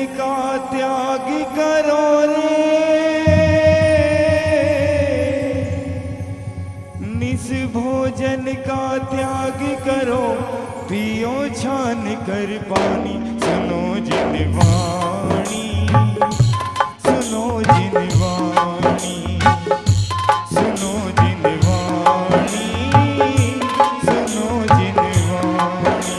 का त्याग करो रे, निस भोजन का त्याग करो, पियो छान कर पानी। सुनो जिन वाणी, सुनो जिन वाणी, सुनो जिन वाणी, सुनो जिन वाणी।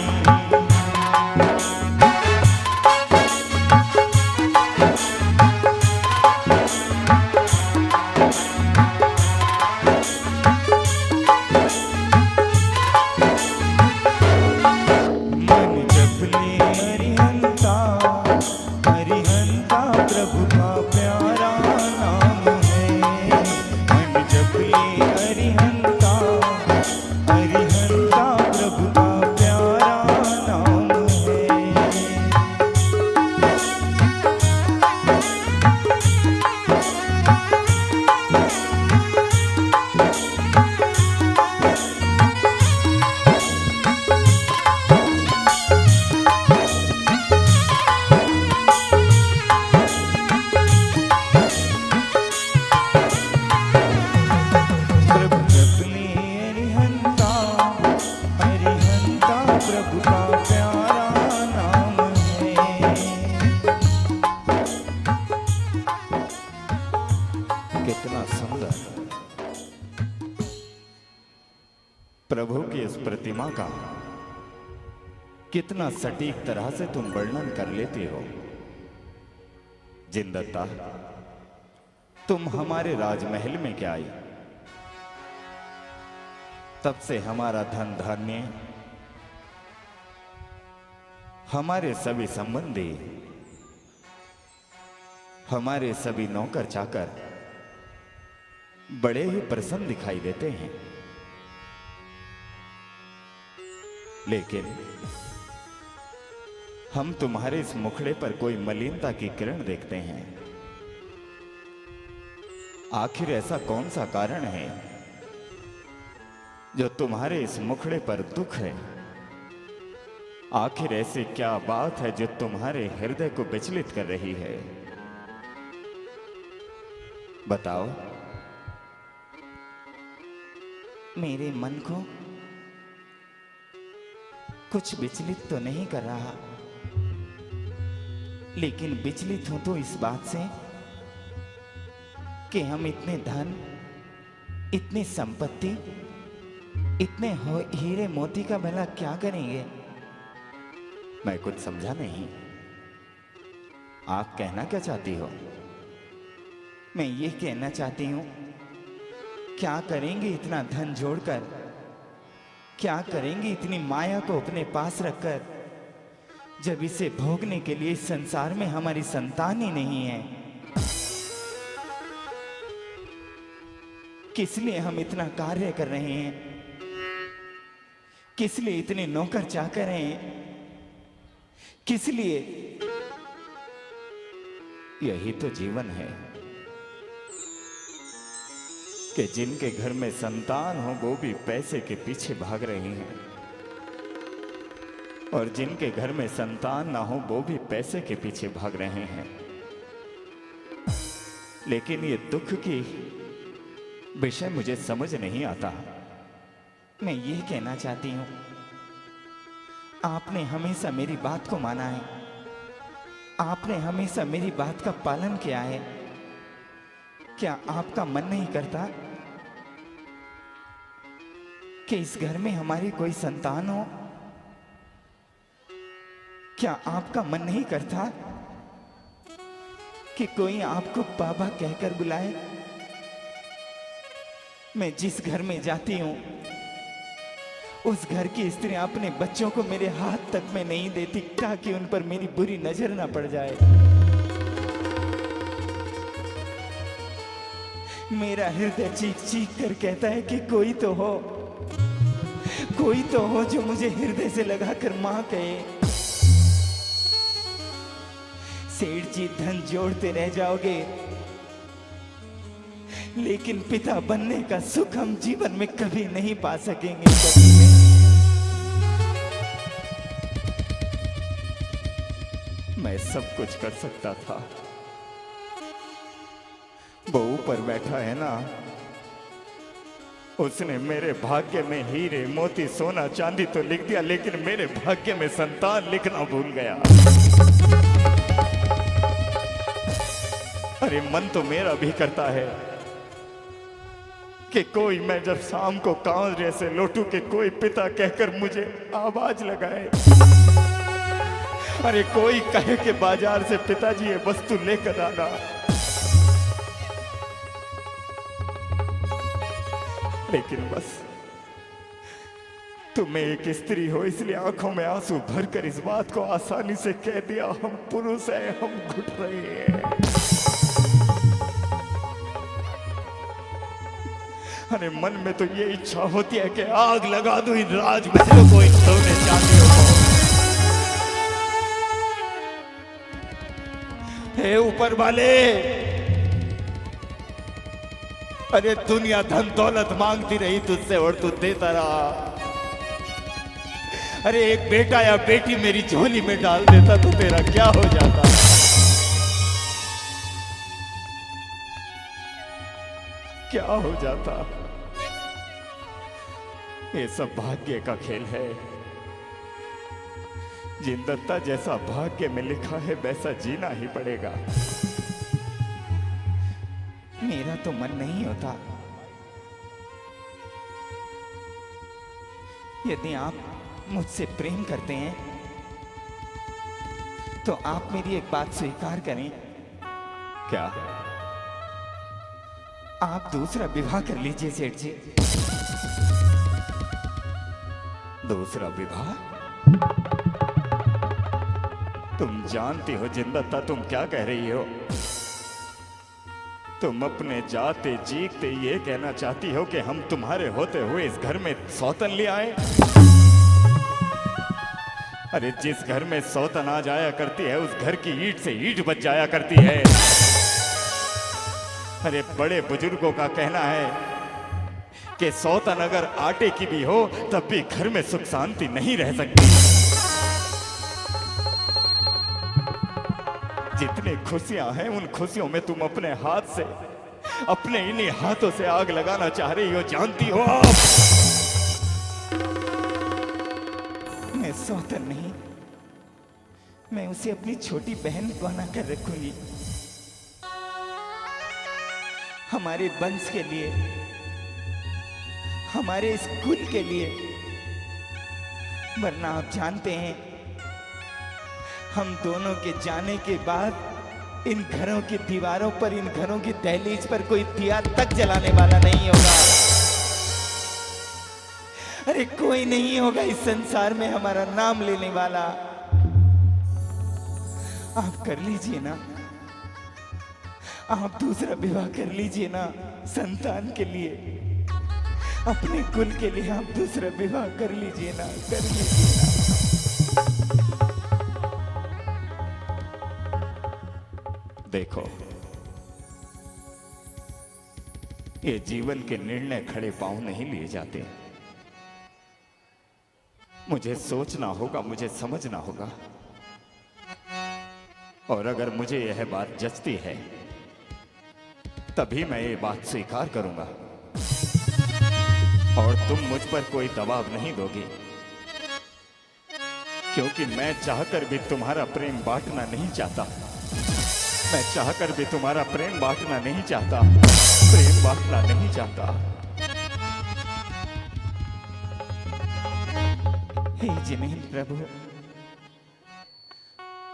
कितना सुंदर प्रभु की इस प्रतिमा का कितना सटीक तरह से तुम वर्णन कर लेते हो। जिनदत्ता, तुम हमारे राजमहल में क्या आई? तब से हमारा धन धान्य, हमारे सभी संबंधी, हमारे सभी नौकर चाकर बड़े ही प्रसन्न दिखाई देते हैं, लेकिन हम तुम्हारे इस मुखड़े पर कोई मलिनता की किरण देखते हैं। आखिर ऐसा कौन सा कारण है जो तुम्हारे इस मुखड़े पर दुख है? आखिर ऐसी क्या बात है जो तुम्हारे हृदय को विचलित कर रही है? बताओ। मेरे मन को कुछ विचलित तो नहीं कर रहा, लेकिन विचलित हूं तो इस बात से कि हम इतने धन, इतनी संपत्ति, इतने हीरे मोती का भला क्या करेंगे? मैं कुछ समझा नहीं। आप कहना क्या चाहती हो? मैं ये कहना चाहती हूं, क्या करेंगे इतना धन जोड़कर? क्या करेंगे इतनी माया को अपने पास रखकर, जब इसे भोगने के लिए इस संसार में हमारी संतान ही नहीं है? किस लिए हम इतना कार्य कर रहे हैं? किस लिए इतने नौकर चाकर हैं? किस लिए? यही तो जीवन है कि जिनके घर में संतान हो वो भी पैसे के पीछे भाग रहे हैं, और जिनके घर में संतान ना हो वो भी पैसे के पीछे भाग रहे हैं। लेकिन ये दुख की विषय मुझे समझ नहीं आता। मैं ये कहना चाहती हूं, आपने हमेशा मेरी बात को माना है, आपने हमेशा मेरी बात का पालन किया है। क्या आपका मन नहीं करता कि इस घर में हमारी कोई संतान हो? क्या आपका मन नहीं करता कि कोई आपको बाबा कहकर बुलाए? मैं जिस घर में जाती हूं, उस घर की स्त्रियां अपने बच्चों को मेरे हाथ तक में नहीं देती, ताकि उन पर मेरी बुरी नजर ना पड़ जाए। मेरा हृदय चीख चीख कर कहता है कि कोई तो हो, कोई तो हो जो मुझे हृदय से लगाकर मां कहे। सेठ जी, धन जोड़ते रह जाओगे, लेकिन पिता बनने का सुख हम जीवन में कभी नहीं पा सकेंगे। कभी नहीं। मैं सब कुछ कर सकता था। वो ऊपर बैठा है ना, उसने मेरे भाग्य में हीरे मोती सोना चांदी तो लिख दिया, लेकिन मेरे भाग्य में संतान लिखना भूल गया। अरे मन तो मेरा भी करता है कि कोई, मैं जब शाम को कांवरे से लौटूं कि कोई पिता कहकर मुझे आवाज लगाए। अरे कोई कहे कि बाजार से पिताजी ये वस्तु लेकर आना। लेकिन बस तुम एक स्त्री हो, इसलिए आंखों में आंसू भरकर इस बात को आसानी से कह दिया, हम पुरुष हैं, हम घुट रहे हैं। अरे मन में तो ये इच्छा होती है कि आग लगा दूं इन राजमहलों को, इन सोने चांदियों को। हे ऊपर वाले, अरे दुनिया धन दौलत मांगती रही तुझसे और तू देता रहा। अरे एक बेटा या बेटी मेरी झोली में डाल देता तो तेरा क्या हो जाता। क्या हो जाता। ये सब भाग्य का खेल है। जिन दत्ता जैसा भाग्य में लिखा है वैसा जीना ही पड़ेगा। मेरा तो मन नहीं होता। यदि आप मुझसे प्रेम करते हैं तो आप मेरी एक बात स्वीकार करें। क्या? आप दूसरा विवाह कर लीजिए सेठ जी। दूसरा विवाह? तुम जानती हो जिंदत्ता तुम क्या कह रही हो? तुम अपने जाते जीते ये कहना चाहती हो कि हम तुम्हारे होते हुए इस घर में सौतन ले आए? अरे जिस घर में सौतन आ जाया करती है उस घर की ईंट से ईंट बच जाया करती है। अरे बड़े बुजुर्गों का कहना है कि सौतन अगर आटे की भी हो तब भी घर में सुख शांति नहीं रह सकती। जितनी खुशियां हैं उन खुशियों में तुम अपने हाथ से, अपने इन्हीं हाथों से आग लगाना चाह रही हो, जानती हो आप? मैं सौतन नहीं, मैं उसे अपनी छोटी बहन बनाकर रखूंगी। हमारे वंश के लिए, हमारे इस कुल के लिए। वरना आप जानते हैं हम दोनों के जाने के बाद इन घरों की दीवारों पर, इन घरों की दहलीज पर कोई दिया तक जलाने वाला नहीं होगा। अरे कोई नहीं होगा इस संसार में हमारा नाम लेने वाला। आप कर लीजिए ना, आप दूसरा विवाह कर लीजिए ना। संतान के लिए, अपने कुल के लिए आप दूसरा विवाह कर लीजिए ना, कर लीजिए ना। देखो, ये जीवन के निर्णय खड़े पांव नहीं लिए जाते। मुझे सोचना होगा, मुझे समझना होगा। और अगर मुझे यह बात जचती है तभी मैं ये बात स्वीकार करूंगा। और तुम मुझ पर कोई दबाव नहीं दोगी, क्योंकि मैं चाहकर भी तुम्हारा प्रेम बांटना नहीं चाहता। मैं चाहकर भी तुम्हारा प्रेम बांटना नहीं चाहता, प्रेम बांटना नहीं चाहता। हे जिनेन्द्र प्रभु,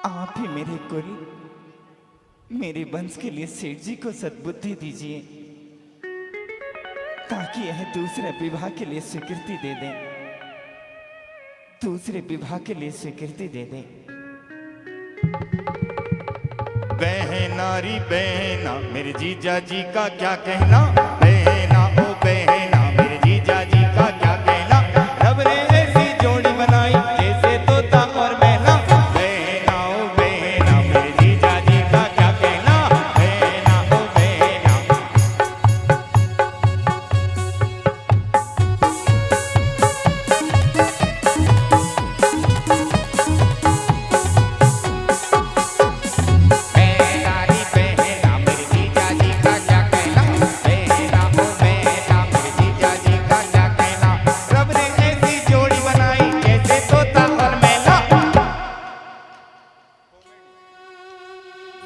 आप ही मेरे कुल, मेरे वंश के लिए सेठ जी को सद्बुद्धि दीजिए ताकि यह दूसरे विवाह के लिए स्वीकृति दे दें, दूसरे विवाह के लिए स्वीकृति दे दें। बहनारी बहना मेरे जीजा जी का क्या कहना, बहना ओ बहना मेरे जीजा जी का क्या कहना। रब ने ऐसी जोड़ी बनाई जैसे तोता और मैना, बहना ओ बहना मेरे जीजा जी का क्या कहना, बहना ओ बहना।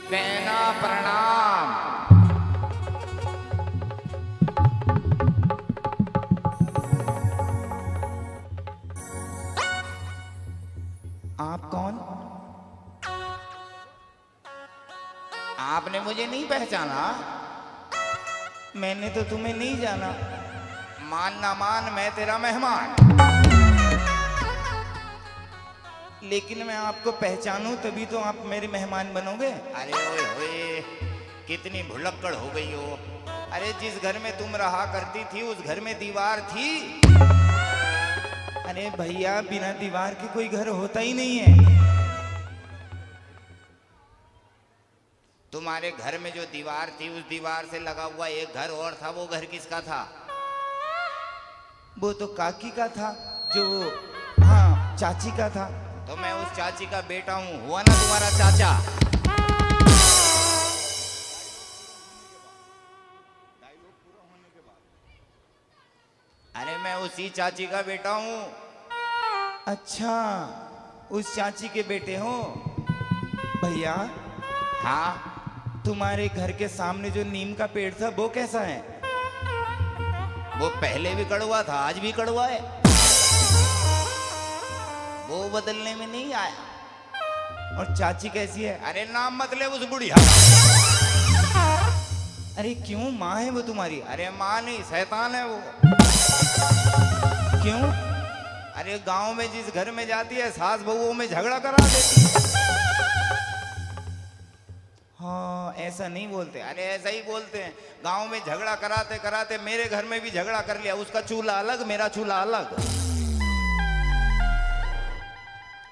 बहना प्रणाम। आप कौन? आपने मुझे नहीं पहचाना? मैंने तो तुम्हें नहीं जाना। मान ना मान, मैं तेरा मेहमान। लेकिन मैं आपको पहचानूं तभी तो आप मेरे मेहमान बनोगे। अरे ओए होए, कितनी भुलक्कड़ हो गई हो। अरे जिस घर में तुम रहा करती थी उस घर में दीवार थी? अरे भैया, बिना दीवार के कोई घर होता ही नहीं है। तुम्हारे घर में जो दीवार थी उस दीवार से लगा हुआ एक घर और था, वो घर किसका था? वो तो काकी का था, जो हाँ चाची का था। तो मैं उस चाची का बेटा हूँ, हुआ ना तुम्हारा चाचा? अरे मैं उसी चाची का बेटा हूँ। अच्छा, उस चाची के बेटे हो। भैया, हाँ, तुम्हारे घर के सामने जो नीम का पेड़ था वो कैसा है? वो पहले भी कड़वा था, आज भी कड़वा है। वो बदलने में नहीं आया। और चाची कैसी है? अरे नाम मत ले उस बुढ़िया। अरे क्यों, माँ है वो तुम्हारी? अरे माँ नहीं, शैतान है वो। क्यों? अरे गांव में जिस घर में जाती है सास बहुओं में झगड़ा करा देती है। हाँ, ऐसा नहीं बोलते। अरे ऐसा ही बोलते हैं। गांव में झगड़ा कराते कराते मेरे घर में भी झगड़ा कर लिया। उसका चूल्हा अलग, मेरा चूल्हा अलग।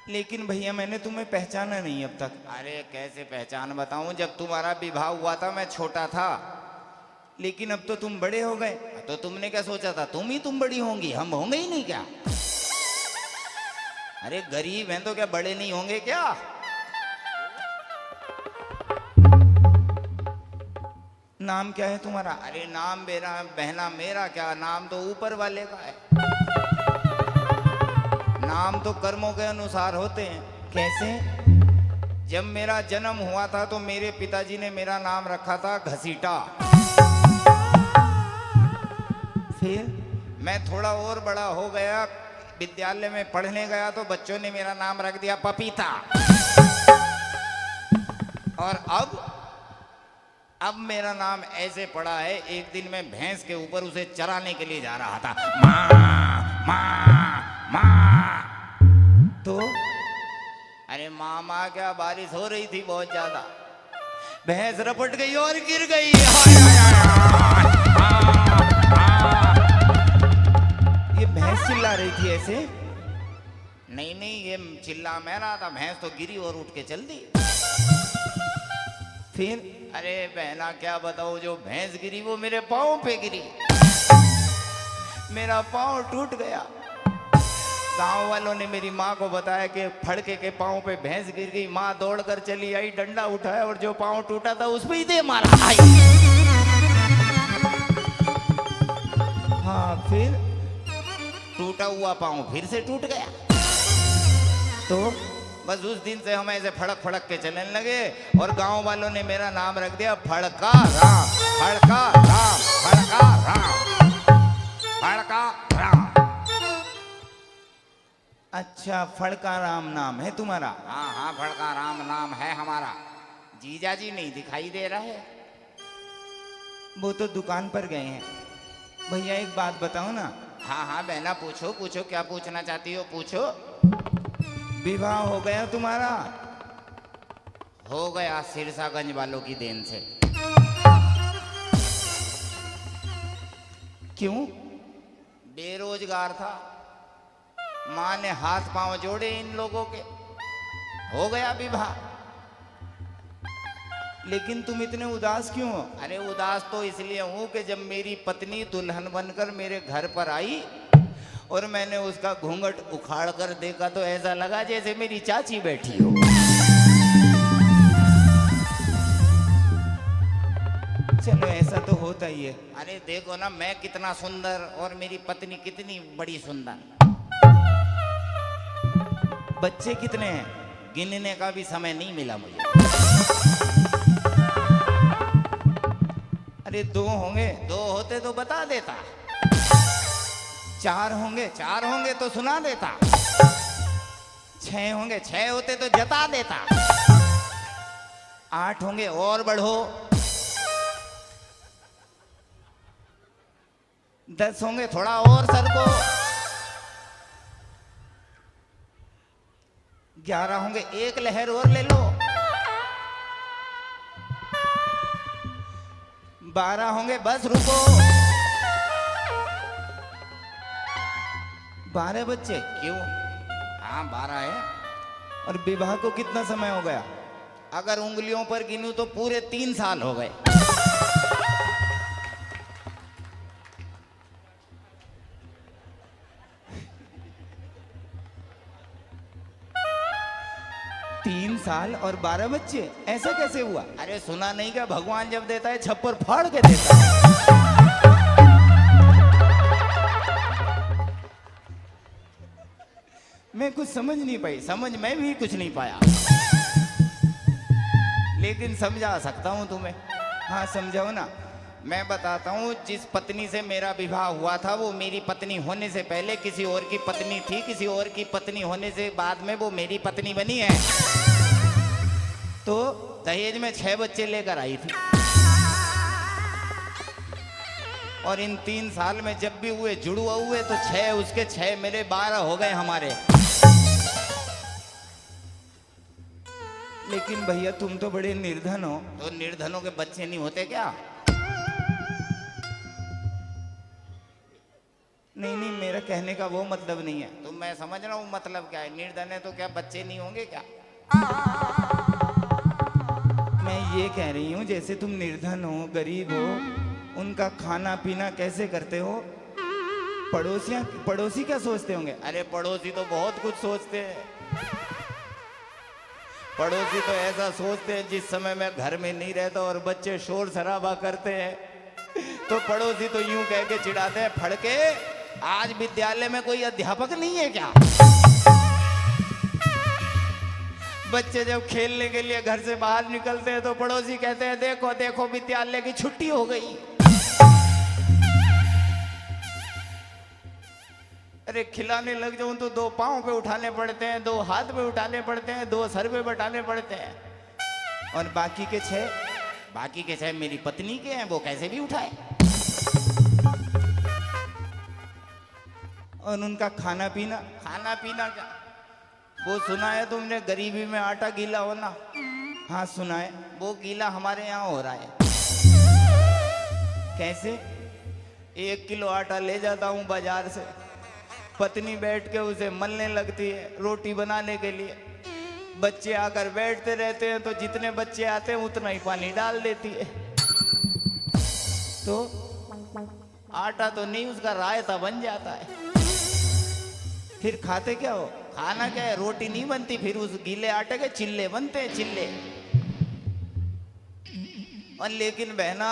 लेकिन भैया, मैंने तुम्हें पहचाना नहीं अब तक। अरे कैसे पहचान बताऊं, जब तुम्हारा विवाह हुआ था मैं छोटा था। लेकिन अब तो तुम बड़े हो गए। तो तुमने क्या सोचा था तुम बड़ी होंगी, हम होंगे ही नहीं क्या? अरे गरीब हैं तो क्या बड़े नहीं होंगे क्या? नाम क्या है तुम्हारा? अरे नाम मेरा बहना, मेरा क्या नाम, तो ऊपर वाले का है। नाम तो कर्मों के अनुसार होते हैं। कैसे? जब मेरा जन्म हुआ था तो मेरे पिताजी ने मेरा नाम रखा था घसीटा। फिर मैं थोड़ा और बड़ा हो गया, विद्यालय में पढ़ने गया तो बच्चों ने मेरा नाम रख दिया पपीता। और अब मेरा नाम ऐसे पड़ा है। एक दिन मैं भैंस के ऊपर उसे चराने के लिए जा रहा था। माँ माँ माँ। तो अरे मामा क्या, बारिश हो रही थी बहुत ज्यादा। भैंस रपट गई और गिर गई। ये भैंस चिल्ला रही थी ऐसे? नहीं, ये चिल्ला मैं रहा था, भैंस तो गिरी और उठ के चल दी। फिर? अरे बहना क्या बताओ, जो भैंस गिरी वो मेरे पाँव पे गिरी। मेरा पाँव टूट गया। गांव वालों ने मेरी माँ को बताया कि फड़के के पाँव पे भैंस गिर गई। माँ दौड़कर चली आई, डंडा उठाया और जो पाँव टूटा था उस पे ही दे मारा। हाँ, फिर? टूटा हुआ पाँव फिर से टूट गया। तो बस उस दिन से हम ऐसे फड़क फड़क के चलने लगे और गांव वालों ने मेरा नाम रख दिया फड़का राम। फड़का राम, फड़का राम, फड़का राम। अच्छा, फड़का राम नाम है तुम्हारा? हाँ, फड़का राम नाम है हमारा। जीजा जी नहीं दिखाई दे रहा है? वो तो दुकान पर गए हैं। भैया एक बात बताओ ना। हाँ बहना, पूछो क्या पूछना चाहती हो, पूछो। विवाह हो गया तुम्हारा? हो गया, सिरसागंज वालों की देन से। क्यों? बेरोजगार था, माँ ने हाथ पांव जोड़े इन लोगों के, हो गया विवाह। लेकिन तुम इतने उदास क्यों हो? अरे उदास तो इसलिए हूं कि जब मेरी पत्नी दुल्हन बनकर मेरे घर पर आई और मैंने उसका घूंघट उखाड़ कर देखा तो ऐसा लगा जैसे मेरी चाची बैठी हो। चलो, ऐसा तो होता ही है। अरे देखो ना, मैं कितना सुंदर और मेरी पत्नी कितनी बड़ी सुंदर। बच्चे कितने हैं? गिनने का भी समय नहीं मिला मुझे। अरे 2 होंगे, 2 होते तो बता देता, 4 होंगे, 4 होंगे तो सुना देता, 6 होंगे, 6 होते तो जता देता, 8 होंगे, और बढ़ो, 10 होंगे, थोड़ा और सरको, 11 होंगे, एक लहर और ले लो, 12 होंगे, बस रुको, 12 बच्चे। क्यों? हाँ 12 है। और विवाह को कितना समय हो गया? अगर उंगलियों पर गिनूं तो पूरे 3 साल हो गए। 3 साल और 12 बच्चे, ऐसा कैसे हुआ? अरे सुना नहीं क्या, भगवान जब देता है छप्पर फाड़ के देता है। मैं कुछ समझ नहीं पाई। समझ में भी कुछ नहीं पाया, लेकिन समझा सकता हूं तुम्हें। हाँ समझाओ ना। मैं बताता हूँ, जिस पत्नी से मेरा विवाह हुआ था वो मेरी पत्नी होने से पहले किसी और की पत्नी थी, किसी और की पत्नी होने से बाद में वो मेरी पत्नी बनी है। तो दहेज में 6 बच्चे लेकर आई थी, और इन 3 साल में जब भी हुए जुड़वा हुए तो 6 उसके 6 मेरे 12 हो गए हमारे। लेकिन भैया तुम तो बड़े निर्धन हो। तो निर्धनों के बच्चे नहीं होते क्या? नहीं नहीं, मेरा कहने का वो मतलब नहीं है। तो मैं समझ रहा हूँ मतलब क्या है, निर्धन है तो क्या बच्चे नहीं होंगे क्या? मैं ये कह रही हूँ, जैसे तुम निर्धन हो, गरीब हो, उनका खाना पीना कैसे करते हो? पड़ोसी क्या सोचते होंगे? अरे पड़ोसी तो बहुत कुछ सोचते हैं। पड़ोसी तो ऐसा सोचते हैं, जिस समय मैं घर में नहीं रहता और बच्चे शोर शराबा करते हैं तो पड़ोसी तो यूं कह के चिढ़ाते हैं, फड़के आज विद्यालय में कोई अध्यापक नहीं है क्या? बच्चे जब खेलने के लिए घर से बाहर निकलते हैं तो पड़ोसी कहते हैं, देखो देखो विद्यालय की छुट्टी हो गई। अरे खिलाने लग जाऊं तो 2 पांव पे उठाने पड़ते हैं, 2 हाथ पे उठाने पड़ते हैं, 2 सर पे बटाने पड़ते हैं। और बाकी के 6? बाकी के 6 मेरी पत्नी के हैं, वो कैसे भी उठाए। और उनका खाना पीना? खाना पीना क्या, वो सुना है तुमने, गरीबी में आटा गीला होना? हाँ सुना है। वो गीला हमारे यहाँ हो रहा है। कैसे? 1 किलो आटा ले जाता हूँ बाजार से, पत्नी बैठ के उसे मलने लगती है रोटी बनाने के लिए। बच्चे आकर बैठते रहते हैं तो जितने बच्चे आते हैं उतना ही पानी डाल देती है। तो आटा तो नहीं, उसका रायता बन जाता है। फिर खाते क्या हो? खाना क्या है, रोटी नहीं बनती, फिर उस गीले आटे के चिल्ले बनते हैं, चिल्ले। और लेकिन बहना,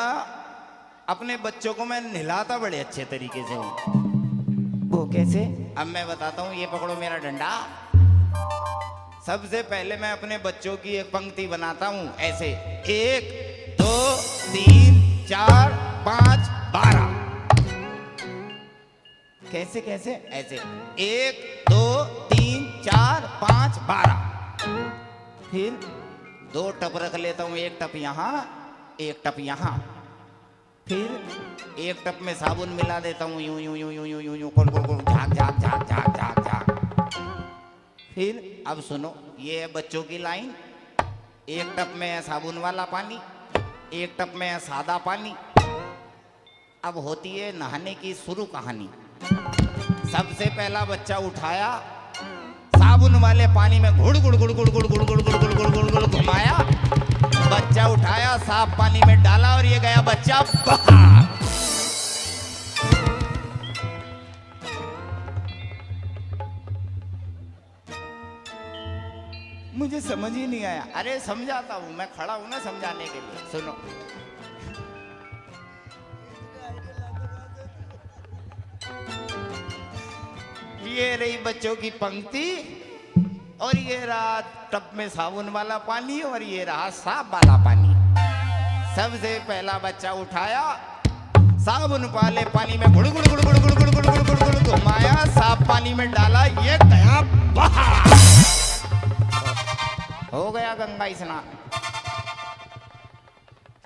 अपने बच्चों को मैं नहलाता बड़े अच्छे तरीके से हूँ। वो कैसे? अब मैं बताता हूँ, ये पकड़ो मेरा डंडा। सबसे पहले मैं अपने बच्चों की एक पंक्ति बनाता हूँ ऐसे, 1 2 3 4 5 12। कैसे कैसे? ऐसे 1 2 3 4 5 12। फिर 2 टप रख लेता हूँ, 1 टप यहाँ, 1 टप यहाँ। फिर 1 टप में साबुन मिला देता हूँ, यूं यूं यूं यूं यूं यूं यूं, कुल कुल कुल, झाग झाग झाग झाग झाग झाग। फिर अब सुनो, ये है बच्चों की लाइन। 1 टप में है साबुन वाला पानी, 1 टप में है सादा पानी। अब होती है नहाने की शुरू कहानी। सबसे पहला बच्चा उठाया, साबुन वाले पानी में घुड़ घुड़ घुड़ घुड़ घुड़ घुड़ घुड़ घुड़ घुड़ घुड़ घुड़ घुड़ घुमाया। बच्चा उठाया, साफ पानी में डाला और ये गया बच्चा बाहर। मुझे समझ ही नहीं आया। अरे समझाता हूं, मैं खड़ा हूं ना समझाने के लिए। सुनो, ये रही बच्चों की पंक्ति, और ये रहा टब में साबुन वाला पानी, और ये रहा साफ वाला पानी। सबसे पहला बच्चा उठाया, साबुन वाले पानी में गुड़ गुड़ गुड़ गुड़ गुड़ गुड़ गुड़ गुड़ गुड़ गुड़ घुमाया, साफ पानी में डाला, ये गया बाहर, हो गया गंगा स्नान।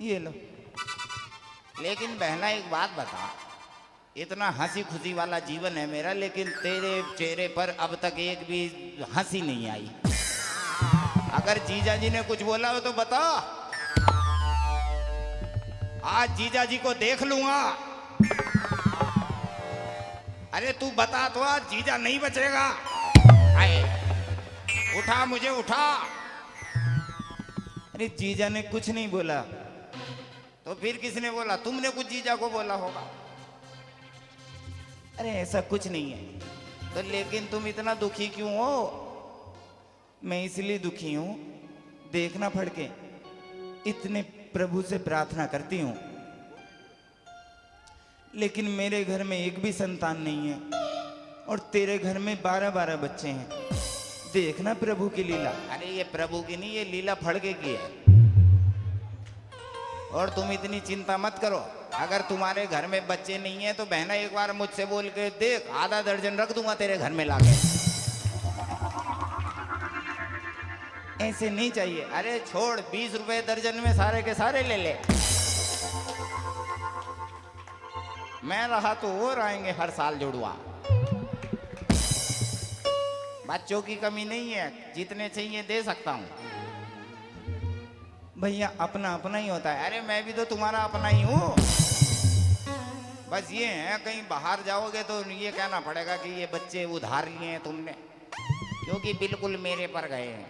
ये लो। लेकिन बहना एक बात बता, इतना हंसी खुशी वाला जीवन है मेरा, लेकिन तेरे चेहरे पर अब तक एक भी हंसी नहीं आई। अगर जीजा जी ने कुछ बोला हो तो बता, आज जीजा जी को देख लूंगा। अरे तू बता तो, आज जीजा नहीं बचेगा। आए, उठा मुझे, उठा। अरे जीजा ने कुछ नहीं बोला। तो फिर किसने बोला? तुमने कुछ जीजा को बोला होगा। अरे ऐसा कुछ नहीं है। तो लेकिन तुम इतना दुखी क्यों हो? मैं इसलिए दुखी हूं, देखना पड़ के इतने प्रभु से प्रार्थना करती हूं, लेकिन मेरे घर में एक भी संतान नहीं है और तेरे घर में 12-12 बच्चे हैं। देखना प्रभु की लीला। अरे ये प्रभु की नहीं, ये लीला फड़के की है। और तुम इतनी चिंता मत करो। अगर तुम्हारे घर में बच्चे नहीं है तो बहना एक बार मुझसे बोल के देख, आधा दर्जन रख दूंगा तेरे घर में लाके। ऐसे नहीं चाहिए। अरे छोड़, 20 रुपए दर्जन में सारे के सारे ले ले। मैं रहा तो और आएंगे हर साल जुड़वा। बच्चों की कमी नहीं है, जितने चाहिए दे सकता हूँ। भैया अपना अपना ही होता है। अरे मैं भी तो तुम्हारा अपना ही हूँ। बस ये है, कहीं बाहर जाओगे तो ये कहना पड़ेगा कि ये बच्चे उधार लिए हैं तुमने, क्योंकि बिल्कुल मेरे पर गए हैं।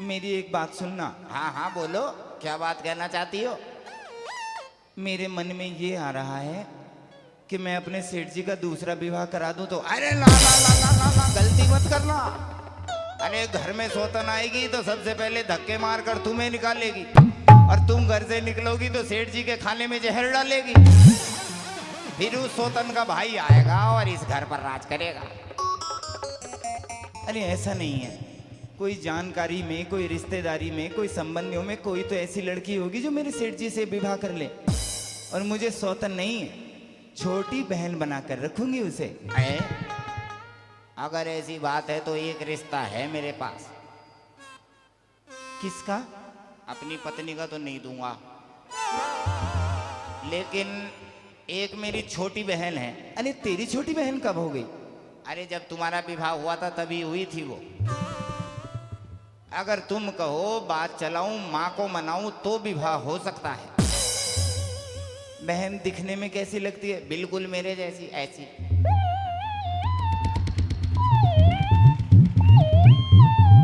मेरी एक बात सुनना। हाँ हाँ बोलो, क्या बात कहना चाहती हो? मेरे मन में ये आ रहा है कि मैं अपने सेठ जी का दूसरा विवाह करा दूं तो। अरे ना ना ना ना ना ना, गलती मत करना। अरे घर में सौतन आएगी तो सबसे पहले धक्के मार कर तुम्हें निकालेगी, और तुम घर से निकलोगी तो सेठ जी के खाने में जहर डालेगी। फिर उस सौतन का भाई आएगा और इस घर पर राज करेगा। अरे ऐसा नहीं है, कोई जानकारी में, कोई रिश्तेदारी में, कोई संबंधियों में कोई तो ऐसी लड़की होगी जो मेरे सेठ जी से विवाह कर ले, और मुझे सौतन नहीं है, छोटी बहन बनाकर रखूंगी उसे। अगर ऐसी बात है तो एक रिश्ता है मेरे पास। किसका? अपनी पत्नी का तो नहीं दूंगा, लेकिन एक मेरी छोटी बहन है। अरे तेरी छोटी बहन कब हो गई? अरे जब तुम्हारा विवाह हुआ था तभी हुई थी वो। अगर तुम कहो बात चलाऊं, माँ को मनाऊं तो विवाह हो सकता है। बहन दिखने में कैसी लगती है? बिल्कुल मेरे जैसी, ऐसी।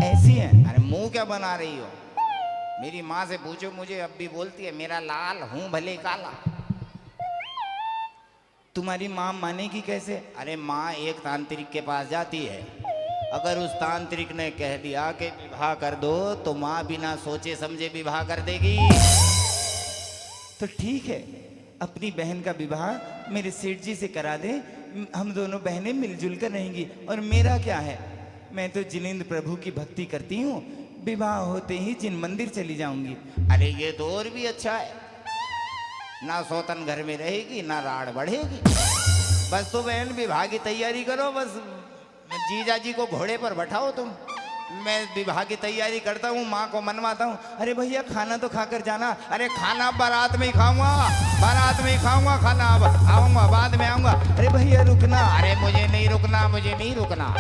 ऐसी है? अरे मुंह क्या बना रही हो? मेरी माँ से पूछो, मुझे अब भी बोलती है मेरा लाल हूं भले काला। तुम्हारी माँ मानेगी कैसे? अरे माँ एक तांत्रिक के पास जाती है, अगर उस तांत्रिक ने कह दिया कि विवाह कर दो तो माँ बिना सोचे समझे विवाह कर देगी। तो ठीक है, अपनी बहन का विवाह मेरे सेठ जी से करा दे, हम दोनों बहनें मिलजुल कर रहेंगी। और मेरा क्या है, मैं तो जिनेंद्र प्रभु की भक्ति करती हूँ, विवाह होते ही जिन मंदिर चली जाऊंगी। अरे ये तो और भी अच्छा है, ना सौतन घर में रहेगी ना राड़ बढ़ेगी। बस तो बहन विवाह की तैयारी करो, बस जीजा जी को घोड़े पर बैठाओ तुम, मैं विवाह की तैयारी करता हूँ, माँ को मनवाता हूँ। अरे भैया खाना तो खाकर जाना। अरे खाना बारात में ही खाऊंगा, बारात में ही खाऊंगा खाना, अब आऊंगा बाद में आऊंगा। अरे भैया रुकना। अरे मुझे नहीं रुकना, मुझे नहीं रुकना।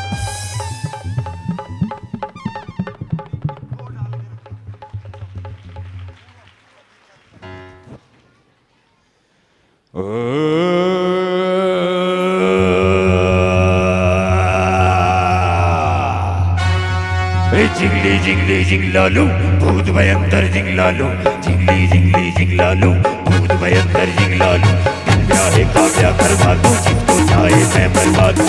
जिंगली जिंगली जिंगलालू भूत भयंकर जिंगलालू, जिंगली जिंगली जिंगलालू भूत भयंकर जिंगलालू। ब्याहे का ब्याह करवा दूं, जिसको चाहे मैं बर्बाद।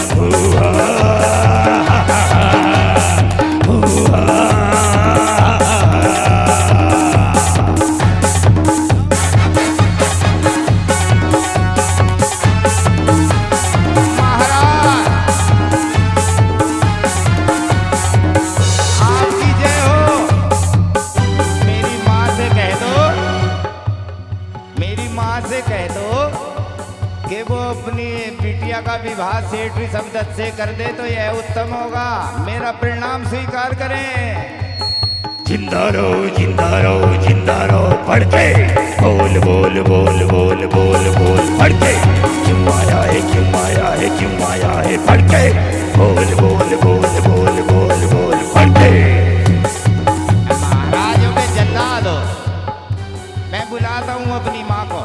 मेरी विवाह सेठ ऋषभदत्त से कर दे तो यह उत्तम होगा। मेरा परिणाम स्वीकार करें। जिंदा रहो जिंदा रहो जिंदा रहो पढ़ के बोल बोल बोल बोल बोल बोल पढ़ के क्यों आया है क्यों आया है क्यों आया है पढ़ के बोल बोल बोल बोल बोल बोल पढ़ के। महाराजों के जल्लाद हो, मैं बुलाता हूँ अपनी माँ को,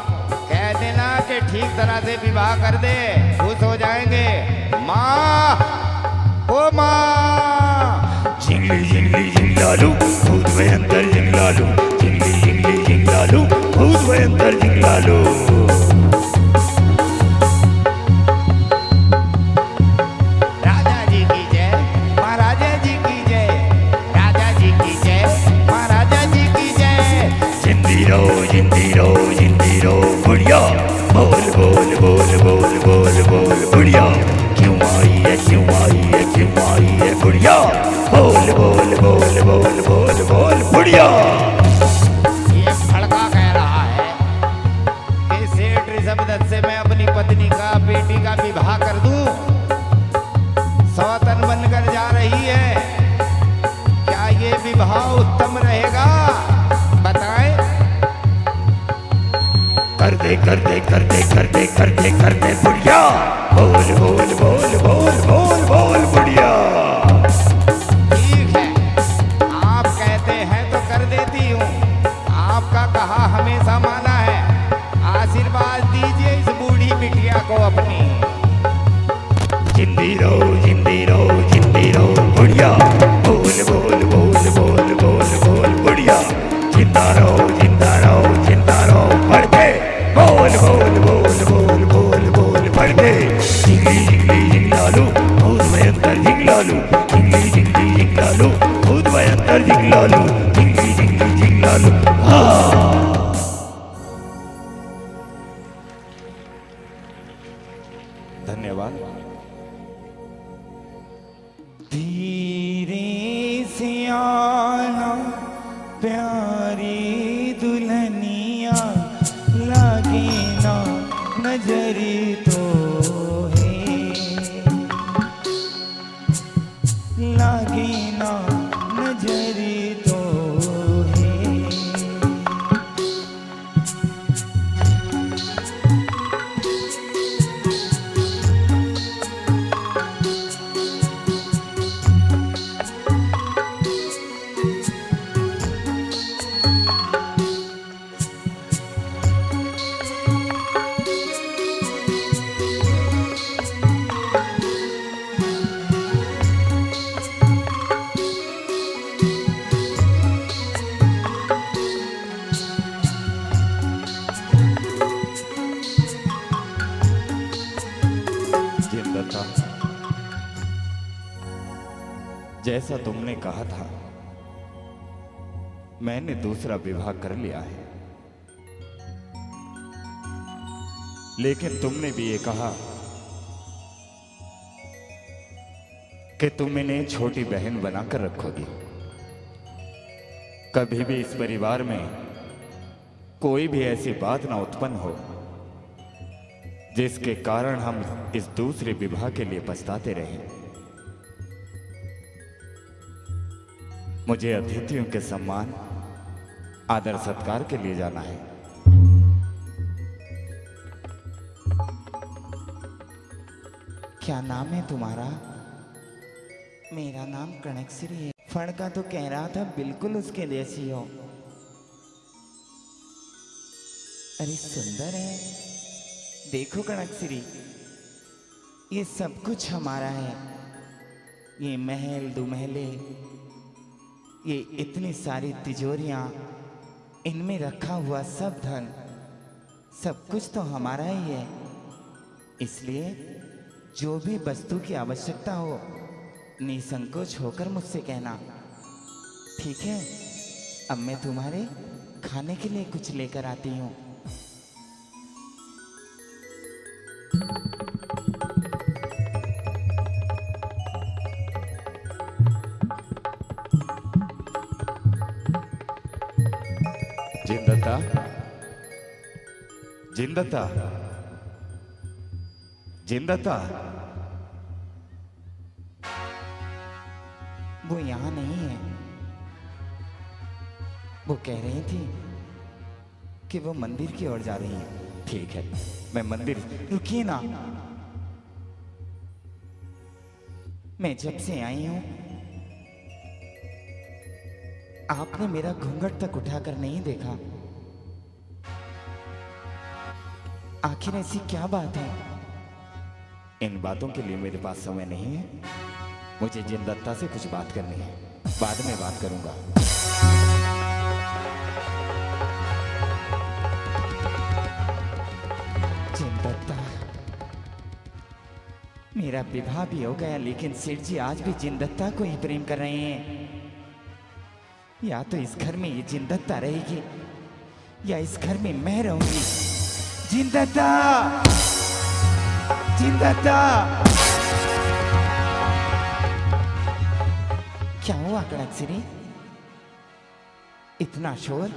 कह देना कि ठीक तरह से विवाह कर दे, खुश हो जाएंगे। माँ, ओ माँ। जिंगली जिंगली जिंगलालू भूत भयंकर जिंगलालू जिंगली जिंगली जिंगलालू भूत भयंकर जिंगलालू। राजा जी की जय, महाराजा जी की जय, राजा जी की जय, महाराजा जी की जय। जिंदी रहो जिंदी रहो जिंदी रहो बुढ़िया बोल बोल बोल बोल बोल बोल बुढ़िया क्यों आई है क्यों आई है क्यों आई है बुढ़िया बोल बोल बोल बोल बोल बोल बुढ़िया। ये फड़का कह रहा है कि सेठ ऋषभदत्त से मैं अपनी पत्नी का, बेटी का विवाह कर दूं। सौतन बनकर जा रही है, क्या ये विवाह उत्तम रहेगा? बताएं। कर दे कर दे कर दे कर दे कर दे कर दे बुढ़िया बोल बोल बोल बोल बोल बोल बुढ़िया। ठीक है, आप कहते हैं तो कर देती हूँ। आपका कहा हमेशा माना है। आशीर्वाद दीजिए इस बूढ़ी बिटिया को अपनी। जिंदी रहो जिंदी रहो जिंदी रहो बुढ़िया बोल बोल बोल बोल बोल बोल बुढ़िया जिंदा रहो पढ़ के बोल बोल बोल बोल बोल बोल पढ़ के। जिंगली जिंगली जिंगलालू भूत भयंकर जिंगलालू जिंगली जिंगली जिंगलालू भूत भयंकर जिंगलालू जिंगली जिंगली जिंगलालू। धन्यवाद। धीरे से आना प्यारी दुल्हनिया, लागे ना नजर तो है, लागे ना नजर तो है। जैसा तुमने कहा था, मैंने दूसरा विवाह कर लिया है। लेकिन तुमने भी ये कहा कि तुम इन्हें छोटी बहन बनाकर रखोगी। कभी भी इस परिवार में कोई भी ऐसी बात ना उत्पन्न हो जिसके कारण हम इस दूसरे विवाह के लिए पछताते रहें। मुझे अतिथियों के सम्मान, आदर सत्कार के लिए जाना है। क्या नाम है तुम्हारा? मेरा नाम कनकश्री है। फड़का तो कह रहा था बिल्कुल उसके जैसी हो। अरे सुंदर है। देखो कनकश्री, ये सब कुछ हमारा है। ये महल दो महले, ये इतनी सारी तिजोरियां, इनमें रखा हुआ सब धन, सब कुछ तो हमारा ही है। इसलिए जो भी वस्तु की आवश्यकता हो निसंकोच होकर मुझसे कहना, ठीक है? अब मैं तुम्हारे खाने के लिए कुछ लेकर आती हूँ। जिंदता, जिंदता, जिंदत्ता, वो यहाँ नहीं है। वो कह रही थी कि वो मंदिर की ओर जा रही है। ठीक है, मैं मंदिर। रुकिए ना, मैं जब से आई हूं आपने मेरा घूंघट तक उठाकर नहीं देखा। आखिर ऐसी क्या बात है? इन बातों के लिए मेरे पास समय नहीं है। मुझे जिंदत्ता से कुछ बात करनी है, बाद में बात करूंगा। जिंदत्ता, मेरा विवाह भी हो गया, लेकिन सेठ जी आज भी जिंदत्ता को ही प्रेम कर रहे हैं। या तो इस घर में ये जिंदत्ता रहेगी या इस घर में मैं रहूंगी। जिंदत्ता, जिंदत्ता, क्या हुआ कड़कसिरी? इतना शोर?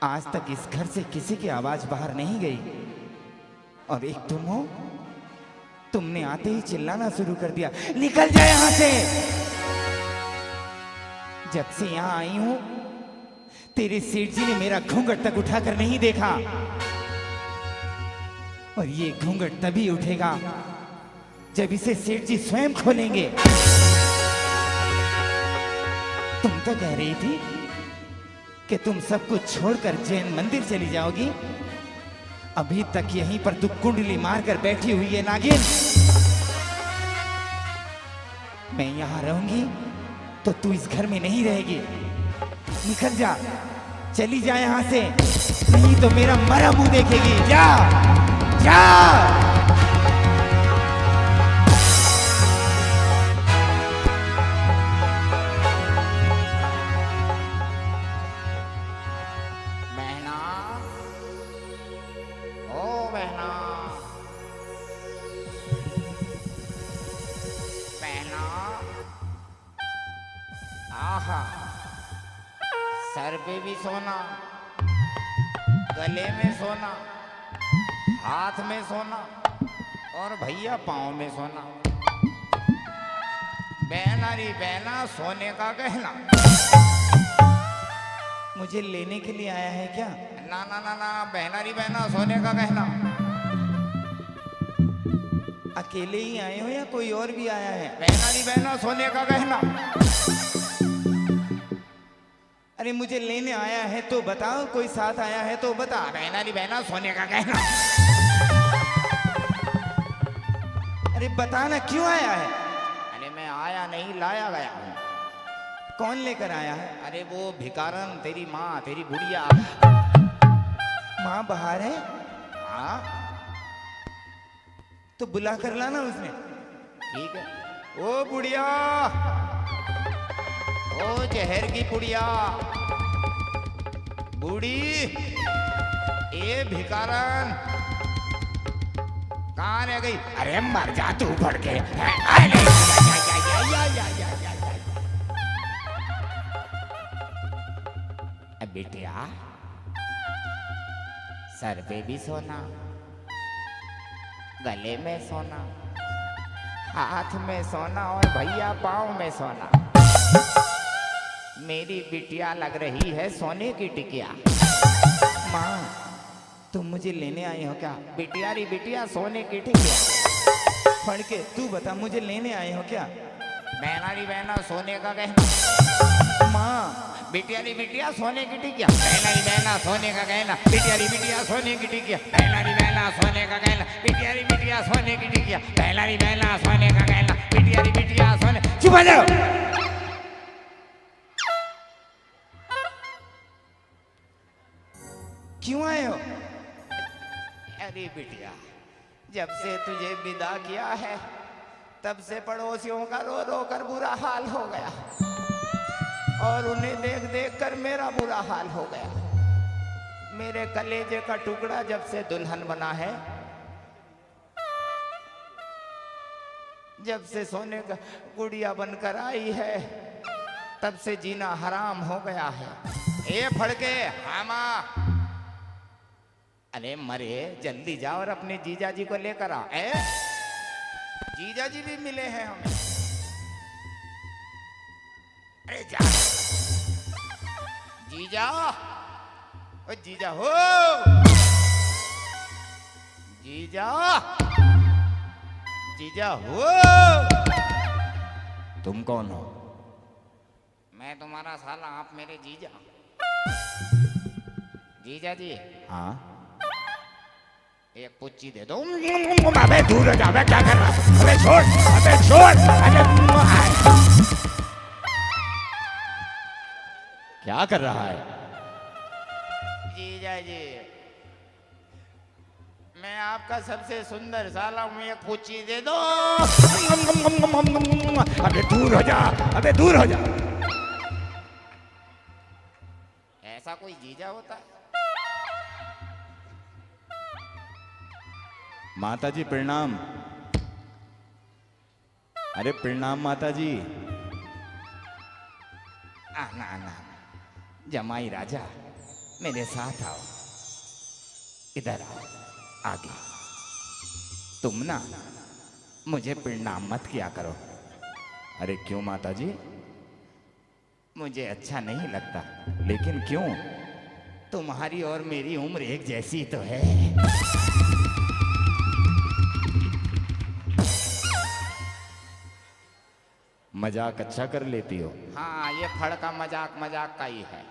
आज तक इस घर से किसी की आवाज बाहर नहीं गई, और एक तुम हो, तुमने आते ही चिल्लाना शुरू कर दिया, निकल जाए यहां से। जब से यहां आई हूं तेरे सेठ जी ने मेरा घूंघट तक उठाकर नहीं देखा, और ये घूंघट तभी उठेगा जब इसे सेठ जी स्वयं खोलेंगे। तुम तो कह रही थी कि तुम सब कुछ छोड़कर जैन मंदिर चली जाओगी। अभी तक यहीं पर तू कुंडली मारकर बैठी हुई है नागिन। मैं यहां रहूंगी तो तू इस घर में नहीं रहेगी। निकल जा, चली जा यहां से, नहीं तो मेरा मरा मुंह देखेगी। जा जा। बहना, ओ बहना, बहना, आहा, सर पे भी सोना, गले में सोना, हाथ में सोना, और भैया पाँव में सोना। बहना री बहना, सोने का गहना। मुझे लेने के लिए आया है क्या? ना ना ना ना, बहना री बहना, सोने का गहना। अकेले ही आए हो या कोई और भी आया है? बहना री बहना, सोने का गहना। अरे मुझे लेने आया है तो बताओ, कोई साथ आया है तो बता। बहना री बहना, सोने का गहना। अरे बताना क्यों आया है? अरे मैं आया नहीं, लाया गया हूँ। कौन लेकर आया है? अरे वो भिकारन, तेरी माँ, तेरी बुढ़िया। माँ बाहर है हाँ तो बुला कर लाना उसने। ठीक है। ओ बुढ़िया, ओ जहर की बुढ़िया, बूढ़ी, ए भिकारन, कहाँ रह गई? अरे मर जा तू फट के। अरे बेटिया, सर पे भी सोना, गले में सोना, हाथ में सोना, और भैया पाँव में सोना। मेरी बिटिया लग रही है सोने की टिकिया। माँ, तुम मुझे लेने आई हो क्या? बिटिया री बिटिया, सोने की टिकिया। पढ़ के तू बता, मुझे लेने आए हो क्या? बहना री बहना, सोने का गहना। माँ, बिटिया री बिटिया, सोने की टिकिया। बहना री बहना, सोने का गहना। बिटिया री बिटिया, सोने की टिकिया। बहना री बहना, सोने का गहना। बिटिया री बिटिया, सोने की टिकिया। बहना री बहना, सोने का गहना। बिटिया री बिटिया, सोने। चुप हो जाओ। क्यों आए हो? अरे बिटिया, जब से तुझे विदा किया है तब से पड़ोसियों का रो रो कर बुरा हाल हो गया, और उन्हें देख देख कर मेरा बुरा हाल हो गया। मेरे कलेजे का टुकड़ा जब से दुल्हन बना है, जब से सोने का गुड़िया बनकर आई है, तब से जीना हराम हो गया है। ए फड़के, हामा, अरे मरे, जल्दी जा और अपने जीजा जी को लेकर आ। जीजा जी भी मिले हैं हमें। अरे जा जीजा, ओ जीजा हो, जीजा, जीजा हो। तुम कौन हो? मैं तुम्हारा साला, आप मेरे जीजा। जीजा जी, हाँ, एक पुच्ची दे दो। अबे दूर हो जा, अबे क्या कर रहा है? अबे छोड़, अबे छोड़, अबे क्या कर रहा है? जीजा जी, मैं आपका सबसे सुंदर साला हूँ, एक पुच्ची दे दो। अबे दूर हो जा, अबे दूर हो जा। ऐसा कोई जीजा होता है? माता जी प्रणाम। अरे प्रणाम माता जी। ना ना, जमाई राजा मेरे साथ आओ, इधर आओ आगे। तुम ना मुझे प्रणाम मत किया करो। अरे क्यों माता जी? मुझे अच्छा नहीं लगता। लेकिन क्यों? तुम्हारी और मेरी उम्र एक जैसी तो है। मजाक अच्छा कर लेती हो। हाँ, ये फड़ का मजाक मजाक का ही है।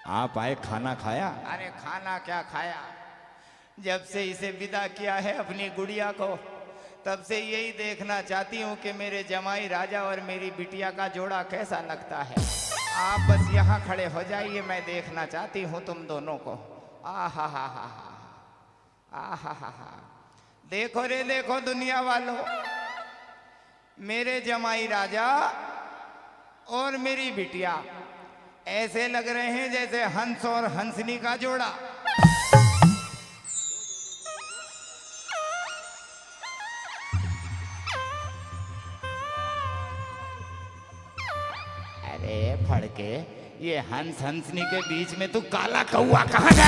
आप आए, खाना खाया? अरे खाना क्या खाया, जब से इसे विदा किया है अपनी गुड़िया को, तब से यही देखना चाहती हूँ कि मेरे जमाई राजा और मेरी बिटिया का जोड़ा कैसा लगता है। आप बस यहाँ खड़े हो जाइए, मैं देखना चाहती हूँ तुम दोनों को। आ हा हा हा हा, आ हा हा हा। देखो रे देखो दुनिया वालों, मेरे जमाई राजा और मेरी बिटिया ऐसे लग रहे हैं जैसे हंस और हंसनी का जोड़ा। अरे फड़के, ये हंस हंसनी के बीच में तू काला कौआ कहाँ गया?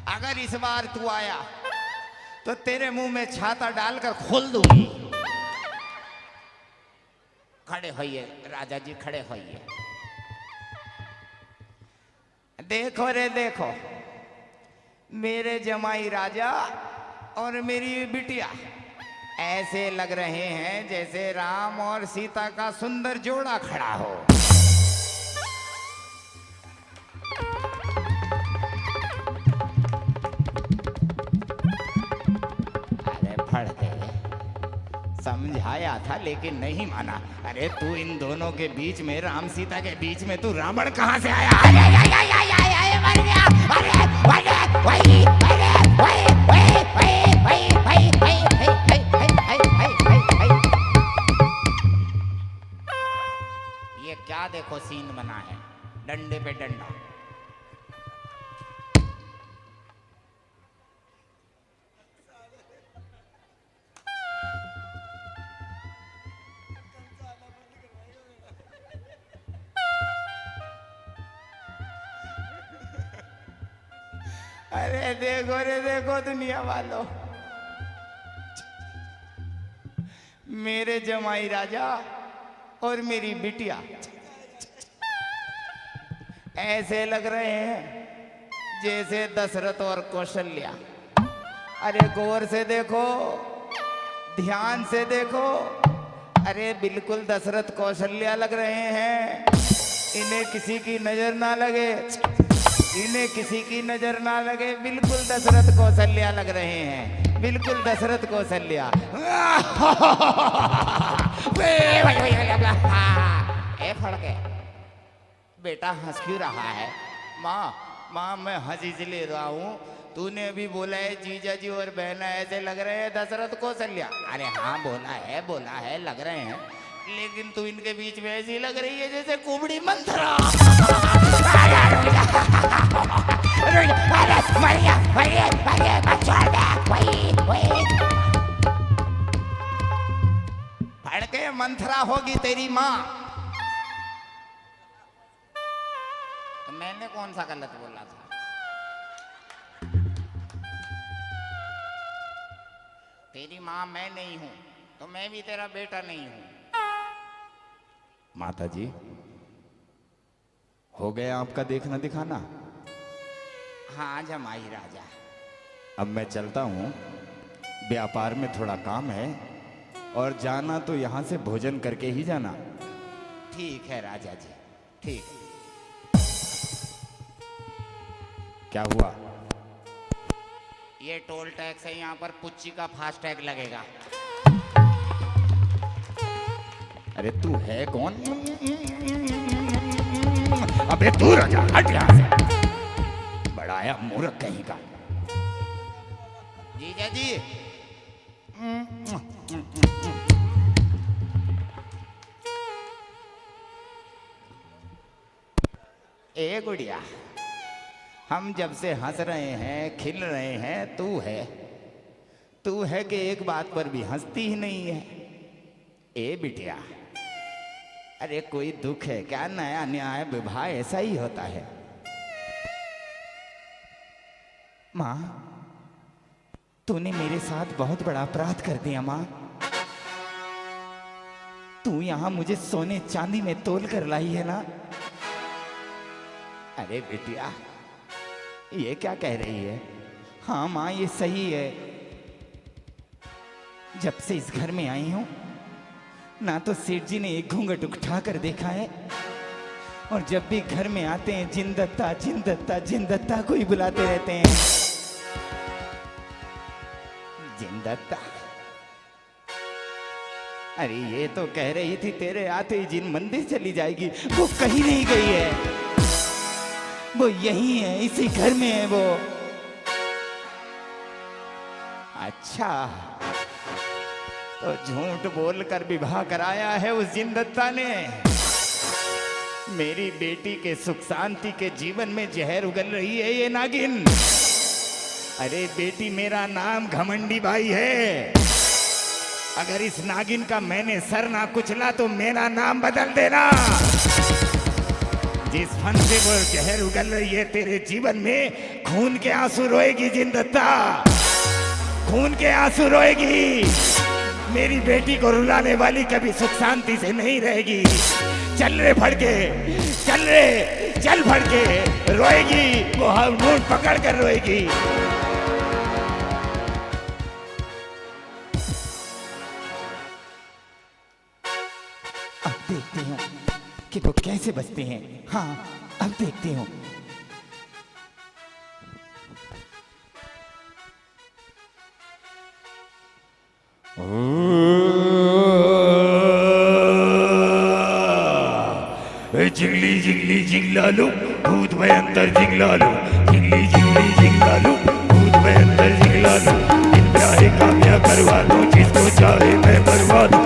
अगर इस बार तू आया तो तेरे मुंह में छाता डालकर खोल दूंगी। खड़े होइए राजा जी, खड़े होइए। देखो रे देखो, मेरे जमाई राजा और मेरी बिटिया ऐसे लग रहे हैं जैसे राम और सीता का सुंदर जोड़ा खड़ा हो। अरे फड़के, समझाया था लेकिन नहीं माना। अरे तू इन दोनों के बीच में, राम सीता के बीच में, तू रावण कहाँ से आया? मर गया। ये क्या देखो सीन बना है, डंडे पे डंडा। अरे देखो रे देखो दुनिया वालों, मेरे जमाई राजा और मेरी बिटिया ऐसे लग रहे हैं जैसे दशरथ और कौशल्या। अरे गौर से देखो, ध्यान से देखो, अरे बिल्कुल दशरथ कौशल्या लग रहे हैं। इन्हें किसी की नजर ना लगे, इन्हें किसी की नजर ना लगे, बिल्कुल दशरथ कौशल्या लग रहे हैं, बिल्कुल दशरथ कौशल्या। ए फड़के, बेटा हंस क्यों रहा है? माँ मैं हंस इसलिए रहा हूँ, तूने अभी बोला है जीजा जी और बहना ऐसे लग रहे हैं दशरथ कौशल्या। अरे हाँ बोला है लग रहे हैं, लेकिन तू इनके बीच में ऐसी लग रही है जैसे कुबड़ी मंथरा। फड़के, होगी तेरी माँ। तो मैंने कौन सा गलत बोला था? तेरी माँ मैं नहीं हूं तो मैं भी तेरा बेटा नहीं हूं। माता जी, हो गया आपका देखना दिखाना। हाँ जमाई राजा। अब मैं चलता हूँ, व्यापार में थोड़ा काम है, और जाना तो यहाँ से भोजन करके ही जाना। ठीक है राजा जी, ठीक। क्या हुआ? ये टोल टैक्स है, यहाँ पर पुच्ची का फास्टैग लगेगा। अरे तू है कौन? अबे दूर हो जा, हट यहाँ से। बड़ा आया मूर्ख कहीं का। जीजा जी, ए गुड़िया, हम जब से हंस रहे हैं, खिल रहे हैं, तू है कि एक बात पर भी हंसती ही नहीं है। ए बिटिया, अरे कोई दुख है क्या? नया न्याय विवाह ऐसा ही होता है। माँ, तूने मेरे साथ बहुत बड़ा अपराध कर दिया माँ। तू यहाँ मुझे सोने चांदी में तोल कर लाई है ना। अरे बिटिया, ये क्या कह रही है? हाँ माँ, ये सही है। जब से इस घर में आई हूं ना तो सेठ जी ने एक घूंघट उठा कर देखा है, और जब भी घर में आते हैं जिंदत्ता जिंदत्ता जिंदत्ता को ही बुलाते रहते हैं। जिंदत्ता? अरे ये तो कह रही थी तेरे आते ही जिन मंदिर चली जाएगी। वो कहीं नहीं गई है, वो यही है, इसी घर में है वो। अच्छा, तो झूठ बोलकर विवाह कराया है उस जिंदत्ता ने। मेरी बेटी के सुख शांति के जीवन में जहर उगल रही है ये नागिन। अरे बेटी, मेरा नाम घमंडी भाई है। अगर इस नागिन का मैंने सर ना कुचला तो मेरा नाम बदल देना। जिस फन से वो जहर उगल रही है तेरे जीवन में, खून के आंसू रोएगी जिंदत्ता, खून के आंसू रोएगी। मेरी बेटी को रुलाने वाली कभी सुख शांति से नहीं रहेगी। चल रे फड़के, चल रे, चल फड़के, रोएगी वो, मुंह पकड़ कर रोएगी। अब देखती हूँ कि वो कैसे बचते हैं। हाँ, अब देखती हूँ। जिंगली जिंगली जिंगलालू भूत भयंकर जिंगलालू, जिंगली जिंगली जिंगलालू भूत भयंकर जिंगलालू। इन चाहे कामया करवा दूं, जिसको चाहे मैं मरवा दूं।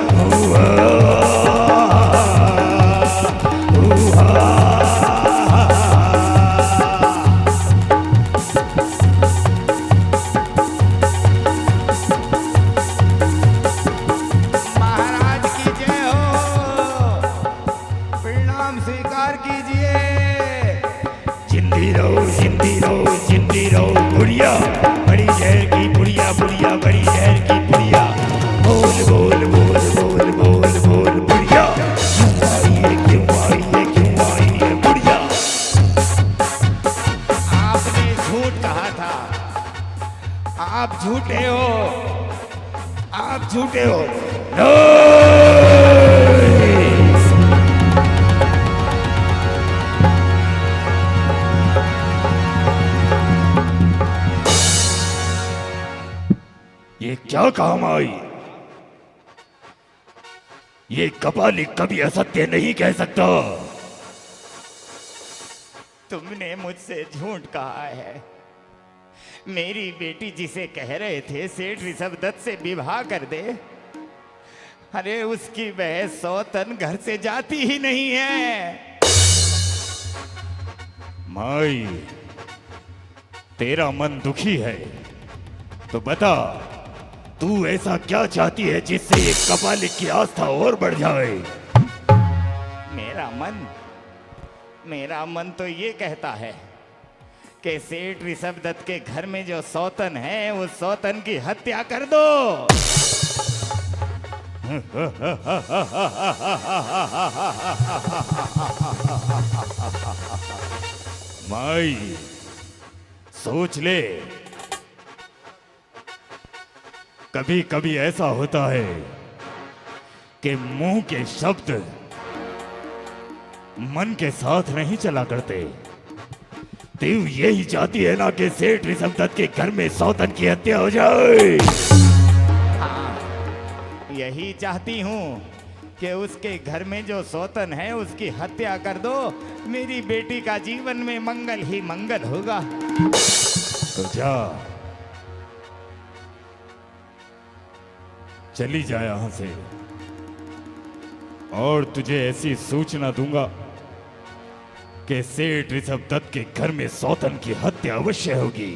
महाराज की जय हो, प्रणाम स्वीकार कीजिए। जिंदी रहो, जिंदी रहो, जिंदी रहो बुढ़िया, बड़ी जहर की बुढ़िया, बुढ़िया बड़ी जहर की बुढ़िया। बोल बोल बोल बोल बोल बोल बुढ़िया, क्यों आई है, क्यों आई है, क्यों आई है बुढ़िया। आपने झूठ कहा था, आप झूठे हो, आप झूठे हो। ये क्या काम आई? ये कपाली कभी असत्य नहीं कह सकता। तुमने मुझसे झूठ कहा है। मेरी बेटी जिसे कह रहे थे सेठ ऋषभदत्त से विवाह कर दे, अरे उसकी बहस 100 टन घर से जाती ही नहीं है। माई, तेरा मन दुखी है तो बता, तू ऐसा क्या चाहती है जिससे ये कपालिक की आस्था और बढ़ जाए? मेरा मन तो ये कहता है कि सेठ ऋषभ दत्त के घर में जो सौतन है उस सौतन की हत्या कर दो। माई, सोच ले, कभी कभी ऐसा होता है कि मुंह के शब्द मन के साथ नहीं चला करते। तू यही चाहती है ना कि सेठ ऋषभ दत्त के घर में सौतन की हत्या हो जाए? यही चाहती हूँ कि उसके घर में जो सौतन है उसकी हत्या कर दो। मेरी बेटी का जीवन में मंगल ही मंगल होगा। तो जा, चली जा यहां से, और तुझे ऐसी सूचना दूंगा कि सेठ ऋषभ दत्त के घर में सौतन की हत्या अवश्य होगी।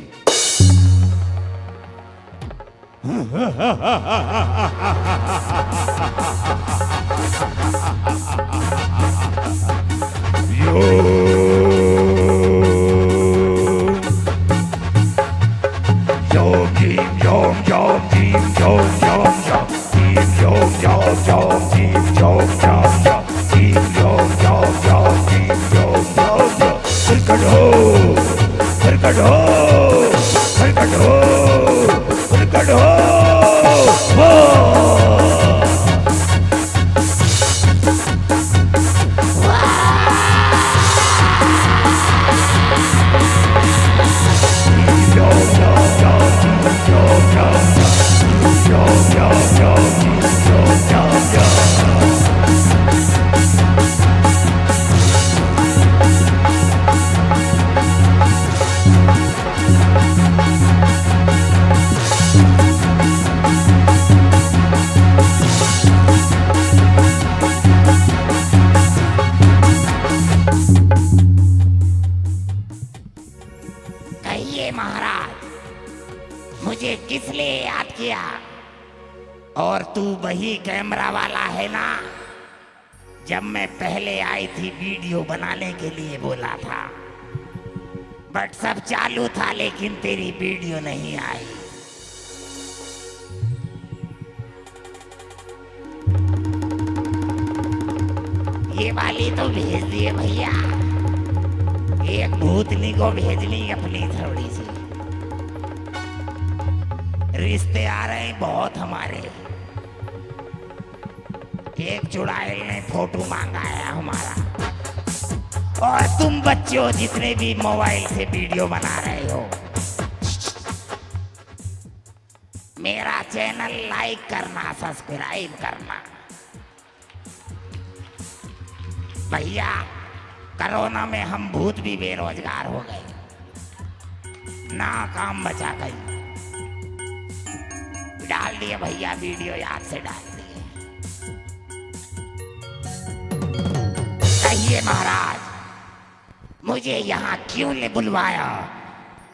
मुझे किस लिए याद किया? और तू वही कैमरा वाला है ना, जब मैं पहले आई थी वीडियो बनाने के लिए बोला था, बट सब चालू था लेकिन तेरी वीडियो नहीं आई। ये वाली तो भेज दिए भैया, एक भूतनी को भेजनी अपनी थोड़ी सी, रिश्ते आ रहे हैं बहुत हमारे। एक चुड़ैल ने फोटो मांगा है हमारा, और तुम बच्चे हो जितने भी मोबाइल से वीडियो बना रहे हो, मेरा चैनल लाइक करना, सब्सक्राइब करना। भैया कोरोना में हम भूत भी बेरोजगार हो गए, ना काम बचा गई। डाल दिए भैया वीडियो, याद से डाल दिए। कहिए महाराज, मुझे यहाँ क्यों ले बुलवाया?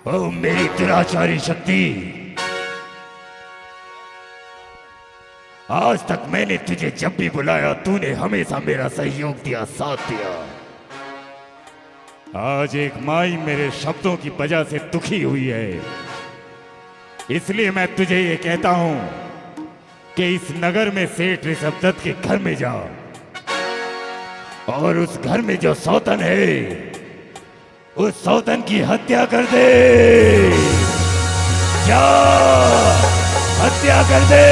ओ मेरी दुराचारी शक्ति, आज तक मैंने तुझे जब भी बुलाया तूने हमेशा मेरा सहयोग दिया, साथ दिया। आज एक माई मेरे शब्दों की वजह से दुखी हुई है, इसलिए मैं तुझे ये कहता हूं कि इस नगर में सेठ ऋषभ दत्त के घर में जा, और उस घर में जो सौतन है उस सौतन की हत्या कर दे। जा, हत्या कर दे।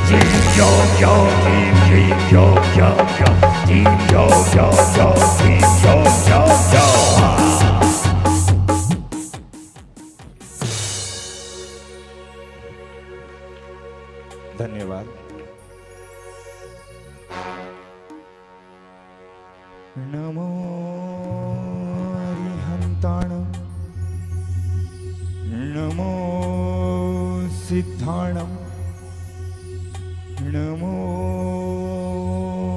जीम जो जो जीम जीम जो जो जो जीम जो जो जो जीम जो जो जो। धन्यवाद। नमो हरिहंताणं, नमो सिद्धाणं, नमो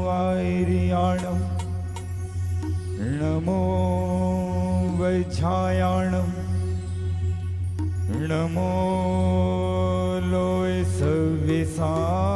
आयर्याणं, नमो वैछायाणं, नमो लोय सव्यसाणम।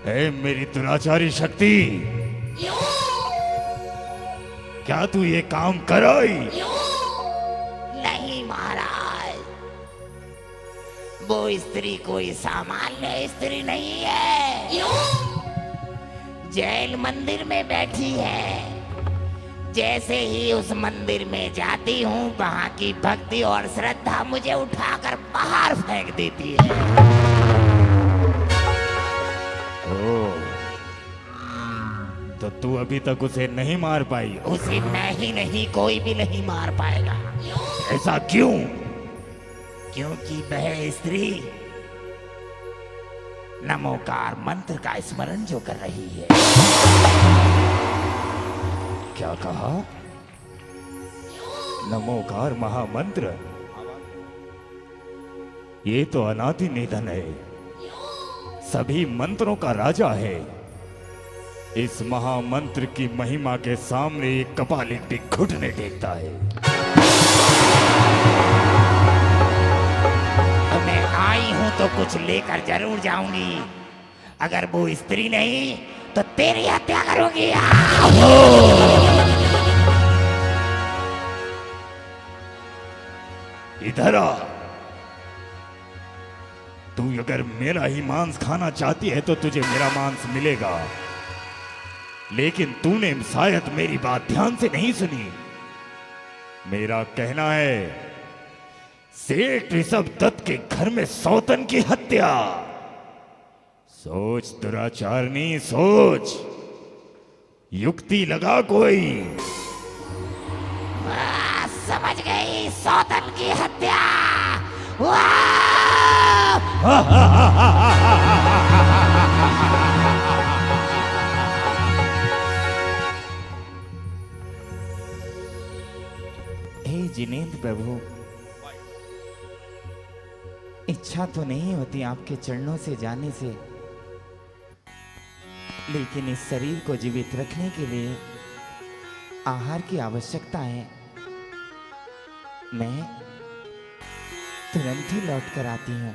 ए मेरी दुराचारी शक्ति, क्या तू ये काम कर आई? नहीं महाराज, वो स्त्री कोई सामान्य स्त्री नहीं है। जैन मंदिर में बैठी है। जैसे ही उस मंदिर में जाती हूँ, वहाँ की भक्ति और श्रद्धा मुझे उठाकर बाहर फेंक देती है। तो तू अभी तक उसे नहीं मार पाई? उसे नहीं, कोई भी नहीं मार पाएगा। ऐसा क्यों? क्योंकि वह स्त्री नमोकार मंत्र का स्मरण जो कर रही है। क्या कहा? नमोकार महामंत्र? ये तो अनादि निधन है, सभी मंत्रों का राजा है। इस महामंत्र की महिमा के सामने एक कपालिक घुटने टेकता है। तो मैं आई हूं तो कुछ लेकर जरूर जाऊंगी। अगर वो स्त्री नहीं तो तेरी हत्या करूंगी। इधर आ। तू अगर मेरा ही मांस खाना चाहती है तो तुझे मेरा मांस मिलेगा, लेकिन तूने शायद मेरी बात ध्यान से नहीं सुनी। मेरा कहना है, सेठ ऋषभ दत्त के घर में सौतन की हत्या। सोच दुराचारनी, सोच, युक्ति लगा कोई। समझ गई, सौतन की हत्या। हे जिनेंद्र प्रभु, इच्छा तो नहीं होती आपके चरणों से जाने से, लेकिन इस शरीर को जीवित रखने के लिए आहार की आवश्यकता है। मैं तुरंत ही लौट कर आती हूँ।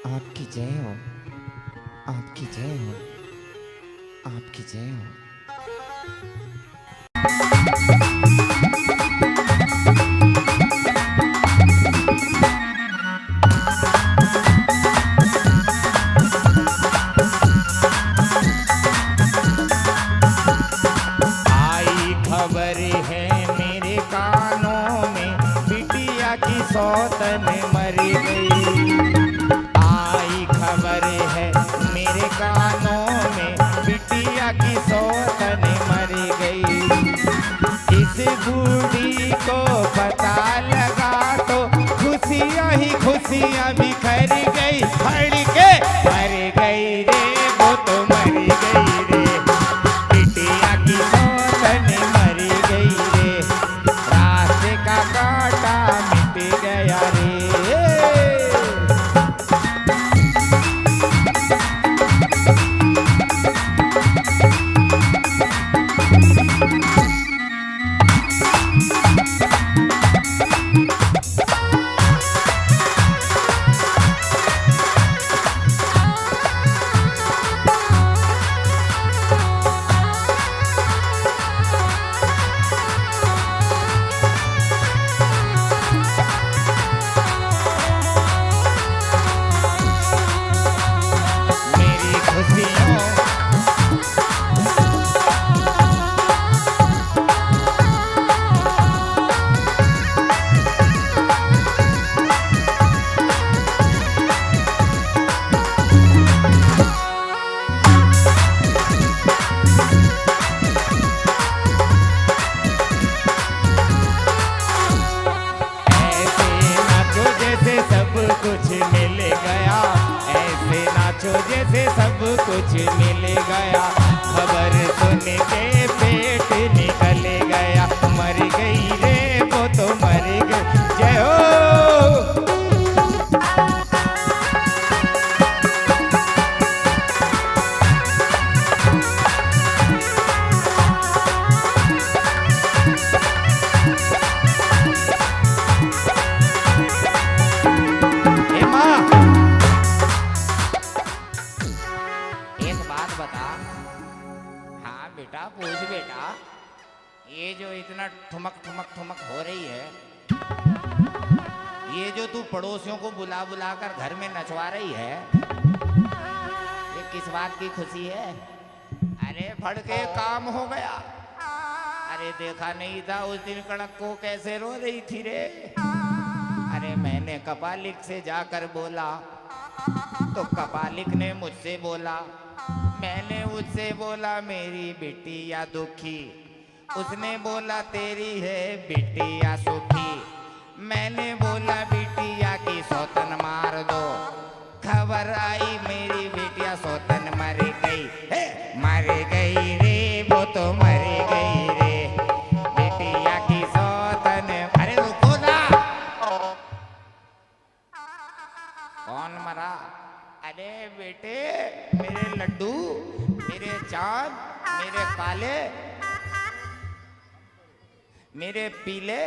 आपकी जय हो, आपकी जय हो, आपकी जय हो। सौतन मरी गई। आई खबर है मेरे कानों में, बिटिया की सौतन मरी गई। इस बूढ़ी को पता लगा तो खुशियाँ ही खुशियाँ बिखर गई। हड़ के मर गई रे, वो तो मरी गई रे। बिटिया की सौतन मरी गई रे, रास्ते का कांटा गया रे। मिल गया, खबर सुन के पेट निकल गया, मर गई रे वो तो मर गई। जय हो। बेटा पूछ बेटा, ये जो इतना ठुमक ठुमक ठुमक हो रही है, ये जो तू पड़ोसियों को बुला बुला कर घर में नचवा रही है, ये किस बात की खुशी है? अरे फड़ के काम हो गया। अरे देखा नहीं था उस दिन कड़क को कैसे रो रही थी रे? अरे मैंने कपालिक से जाकर बोला तो कपालिक ने मुझसे बोला, मैंने उससे बोला मेरी बिटिया दुखी, उसने बोला तेरी है बिटिया सुखी, मैंने बोला बिटिया की सौतन मार दो, खबर आई मेरी बिटिया सौतन मर गई। मर गई रे वो तो मर गई रे, बिटिया की सौतन। अरे रुको ना, कौन मरा? अरे बेटे मेरे लड्डू, मेरे चांद, मेरे काले, मेरे पीले।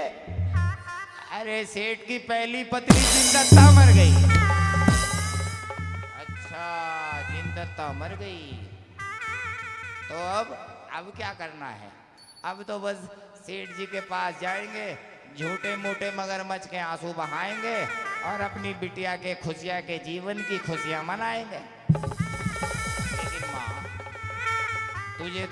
अरे सेठ की पहली पत्नी जिंदत्ता मर गई। अच्छा जिंदत्ता मर गई, तो अब क्या करना है? अब तो बस सेठ जी के पास जाएंगे, झूठे मूठे मगरमच्छ के आंसू बहाएंगे और अपनी बिटिया के खुशियां के जीवन की खुशियां मनाएंगे। लेकिन माँ तुझे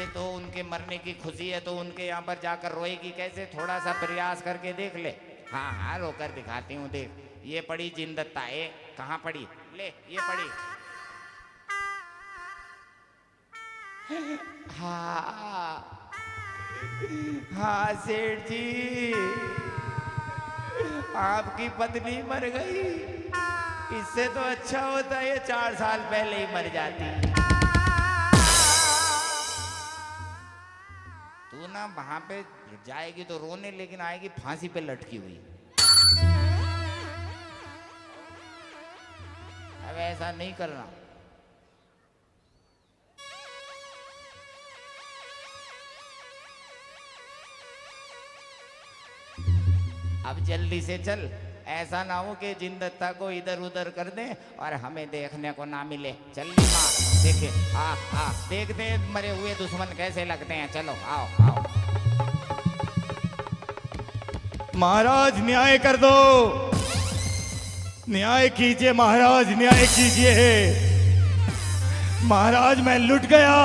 तो उनके मरने की खुशी है, तो उनके यहाँ पर जाकर रोएगी कैसे? थोड़ा सा प्रयास करके देख ले। हाँ हाँ रोकर दिखाती हूँ, देख ये पड़ी जिंदत्ता। ए कहाँ पड़ी? ले ये पड़ी। हाँ हाँ सेठ जी, आपकी पत्नी मर गई। इससे तो अच्छा होता है 4 साल पहले ही मर जाती। तू ना वहां पे जाएगी तो रोने, लेकिन आएगी फांसी पे लटकी हुई। अब ऐसा नहीं करना। अब जल्दी से चल, ऐसा ना हो कि जिंदत्ता को इधर उधर कर दे और हमें देखने को ना मिले। चल माँ देखे, हाँ देखते मरे हुए दुश्मन कैसे लगते हैं। चलो आओ आओ। महाराज न्याय कर दो, न्याय कीजिए महाराज, न्याय कीजिए। महाराज मैं लुट गया।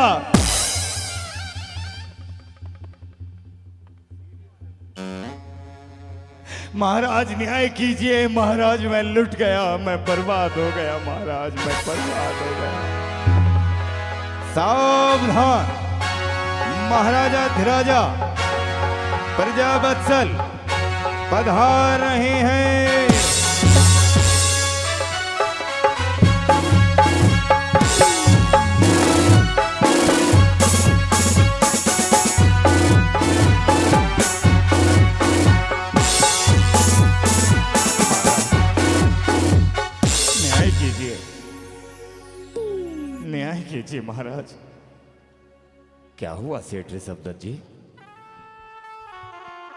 महाराज न्याय कीजिए, महाराज मैं लुट गया, मैं बर्बाद हो गया, महाराज मैं बर्बाद हो गया। सावधान, महाराजा धीराजा प्रजा वत्सल पधार रहे हैं। न्याय कीजिए महाराज। क्या हुआ सेठ ऋषभदत्त जी?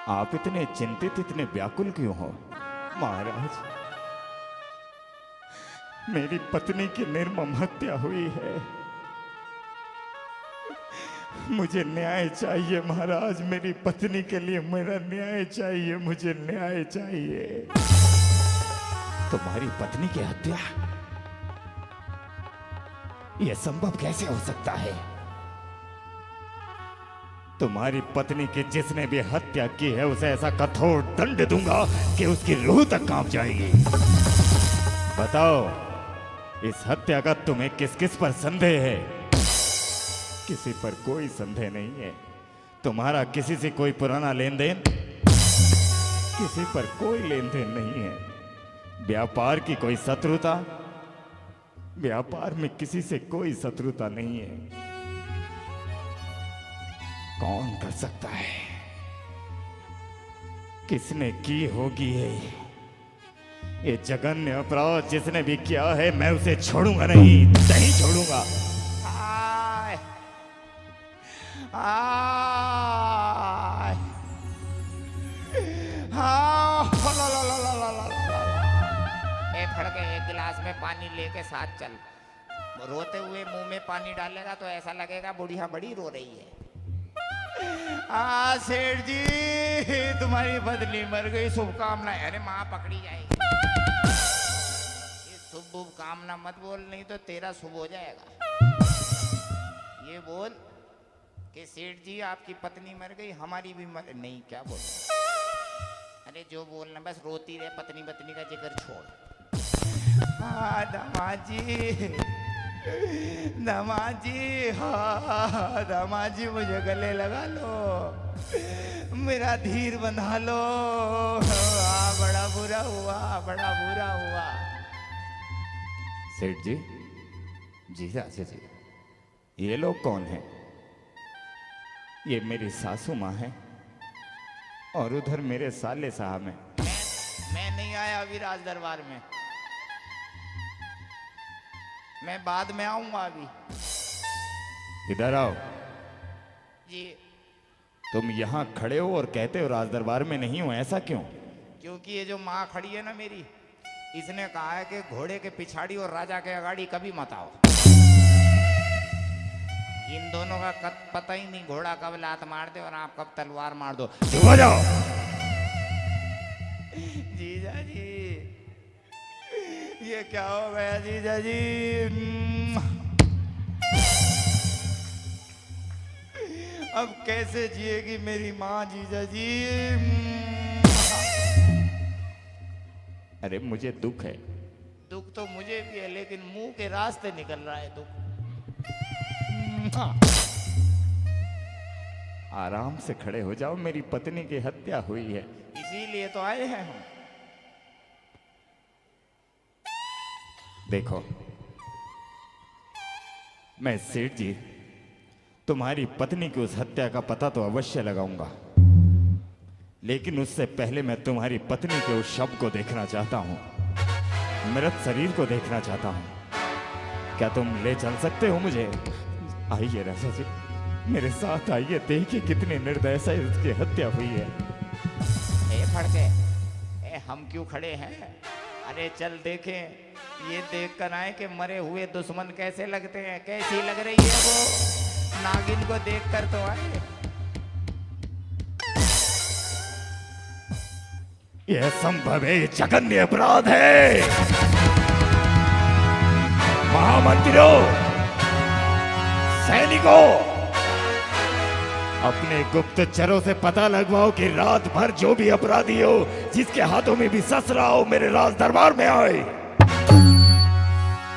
आप इतने चिंतित, इतने व्याकुल क्यों हो? महाराज मेरी पत्नी की निर्मम हत्या हुई है, मुझे न्याय चाहिए महाराज। मेरी पत्नी के लिए मेरा न्याय चाहिए, मुझे न्याय चाहिए। तुम्हारी पत्नी की हत्या? यह संभव कैसे हो सकता है? तुम्हारी पत्नी की जिसने भी हत्या की है उसे ऐसा कठोर दंड दूंगा कि उसकी रूह तक कांप जाएगी। बताओ इस हत्या का तुम्हें किस किस पर संदेह है? किसी पर कोई संदेह नहीं है। तुम्हारा किसी से कोई पुराना लेन देन, किसी पर कोई लेन देन नहीं है। व्यापार की कोई शत्रुता, व्यापार में किसी से कोई शत्रुता नहीं है। कौन कर सकता है? किसने की होगी ये जघन्य अपराध? जिसने भी किया है मैं उसे छोड़ूंगा नहीं, नहीं छोड़ूंगा। आय, आय, हाँ, ला, ला, ला, ला, ला, ला, ला। ए फड़के, एक गिलास में पानी लेके साथ चल। रोते हुए मुंह में पानी डालेगा तो ऐसा लगेगा बुढ़िया बड़ी रो रही है। सेठ जी, तुम्हारी बदली मर गई, शुभकामनाएं। अरे माँ पकड़ी जाएगी। ये शुभ कामना मत बोल, नहीं तो तेरा शुभ हो जाएगा। ये बोल कि सेठ जी आपकी पत्नी मर गई, हमारी भी मर नहीं। क्या बोल? अरे जो बोलना, बस रोती रहे, पत्नी पत्नी का जिक्र छोड़। हाँ दामाद जी, दामाद जी, हाँ दामाद जी, मुझे गले लगा लो, मेरा धीर बंधा लो। बड़ा बुरा हुआ, बड़ा बुरा हुआ। सेठ जी, जी राजा जी, ये लोग कौन हैं? ये मेरी सासू माँ है और उधर मेरे साले साहब हैं। मैं नहीं आया अभी राज दरबार में, मैं बाद में आऊंगा। अभी इधर आओ। जी, तुम यहाँ खड़े हो और कहते हो राज दरबार में नहीं हो, ऐसा क्यों? क्योंकि ये जो माँ खड़ी है ना मेरी, इसने कहा है कि घोड़े के पिछाड़ी और राजा के अगाड़ी कभी मत आओ। इन दोनों का पता ही नहीं, घोड़ा कब लात मार दे और आप कब तलवार मार दो। चुप हो जाओ। जीजा जी, ये क्या हो गया जीजा जी? अब कैसे जिएगी मेरी माँ जीजा जी? अरे मुझे दुख है। दुख तो मुझे भी है, लेकिन मुंह के रास्ते निकल रहा है दुख। आराम से खड़े हो जाओ, मेरी पत्नी की हत्या हुई है। इसीलिए तो आए हैं हम। देखो, मैं सेठ जी तुम्हारी पत्नी की उस हत्या का पता तो अवश्य लगाऊंगा, लेकिन उससे पहले मैं तुम्हारी पत्नी के उस शव को देखना चाहता हूं, मृत शरीर को देखना चाहता हूं। क्या तुम ले चल सकते हो मुझे? आइए राजा जी, मेरे साथ आइए, देखिए कितनी निर्दय से उसकी हत्या हुई है। ए फड़के, हम क्यों खड़े हैं? अरे चल देखें, ये देख कर आए कि मरे हुए दुश्मन कैसे लगते हैं, कैसी लग रही है वो। नागिन को देख कर तो आए। यह संभव है, जघन्य अपराध है। महामंत्रियों, सैनिकों, अपने गुप्तचरों से पता लगवाओ कि रात भर जो भी अपराधी हो, जिसके हाथों में भी ससरा हो, मेरे राज दरबार में आए,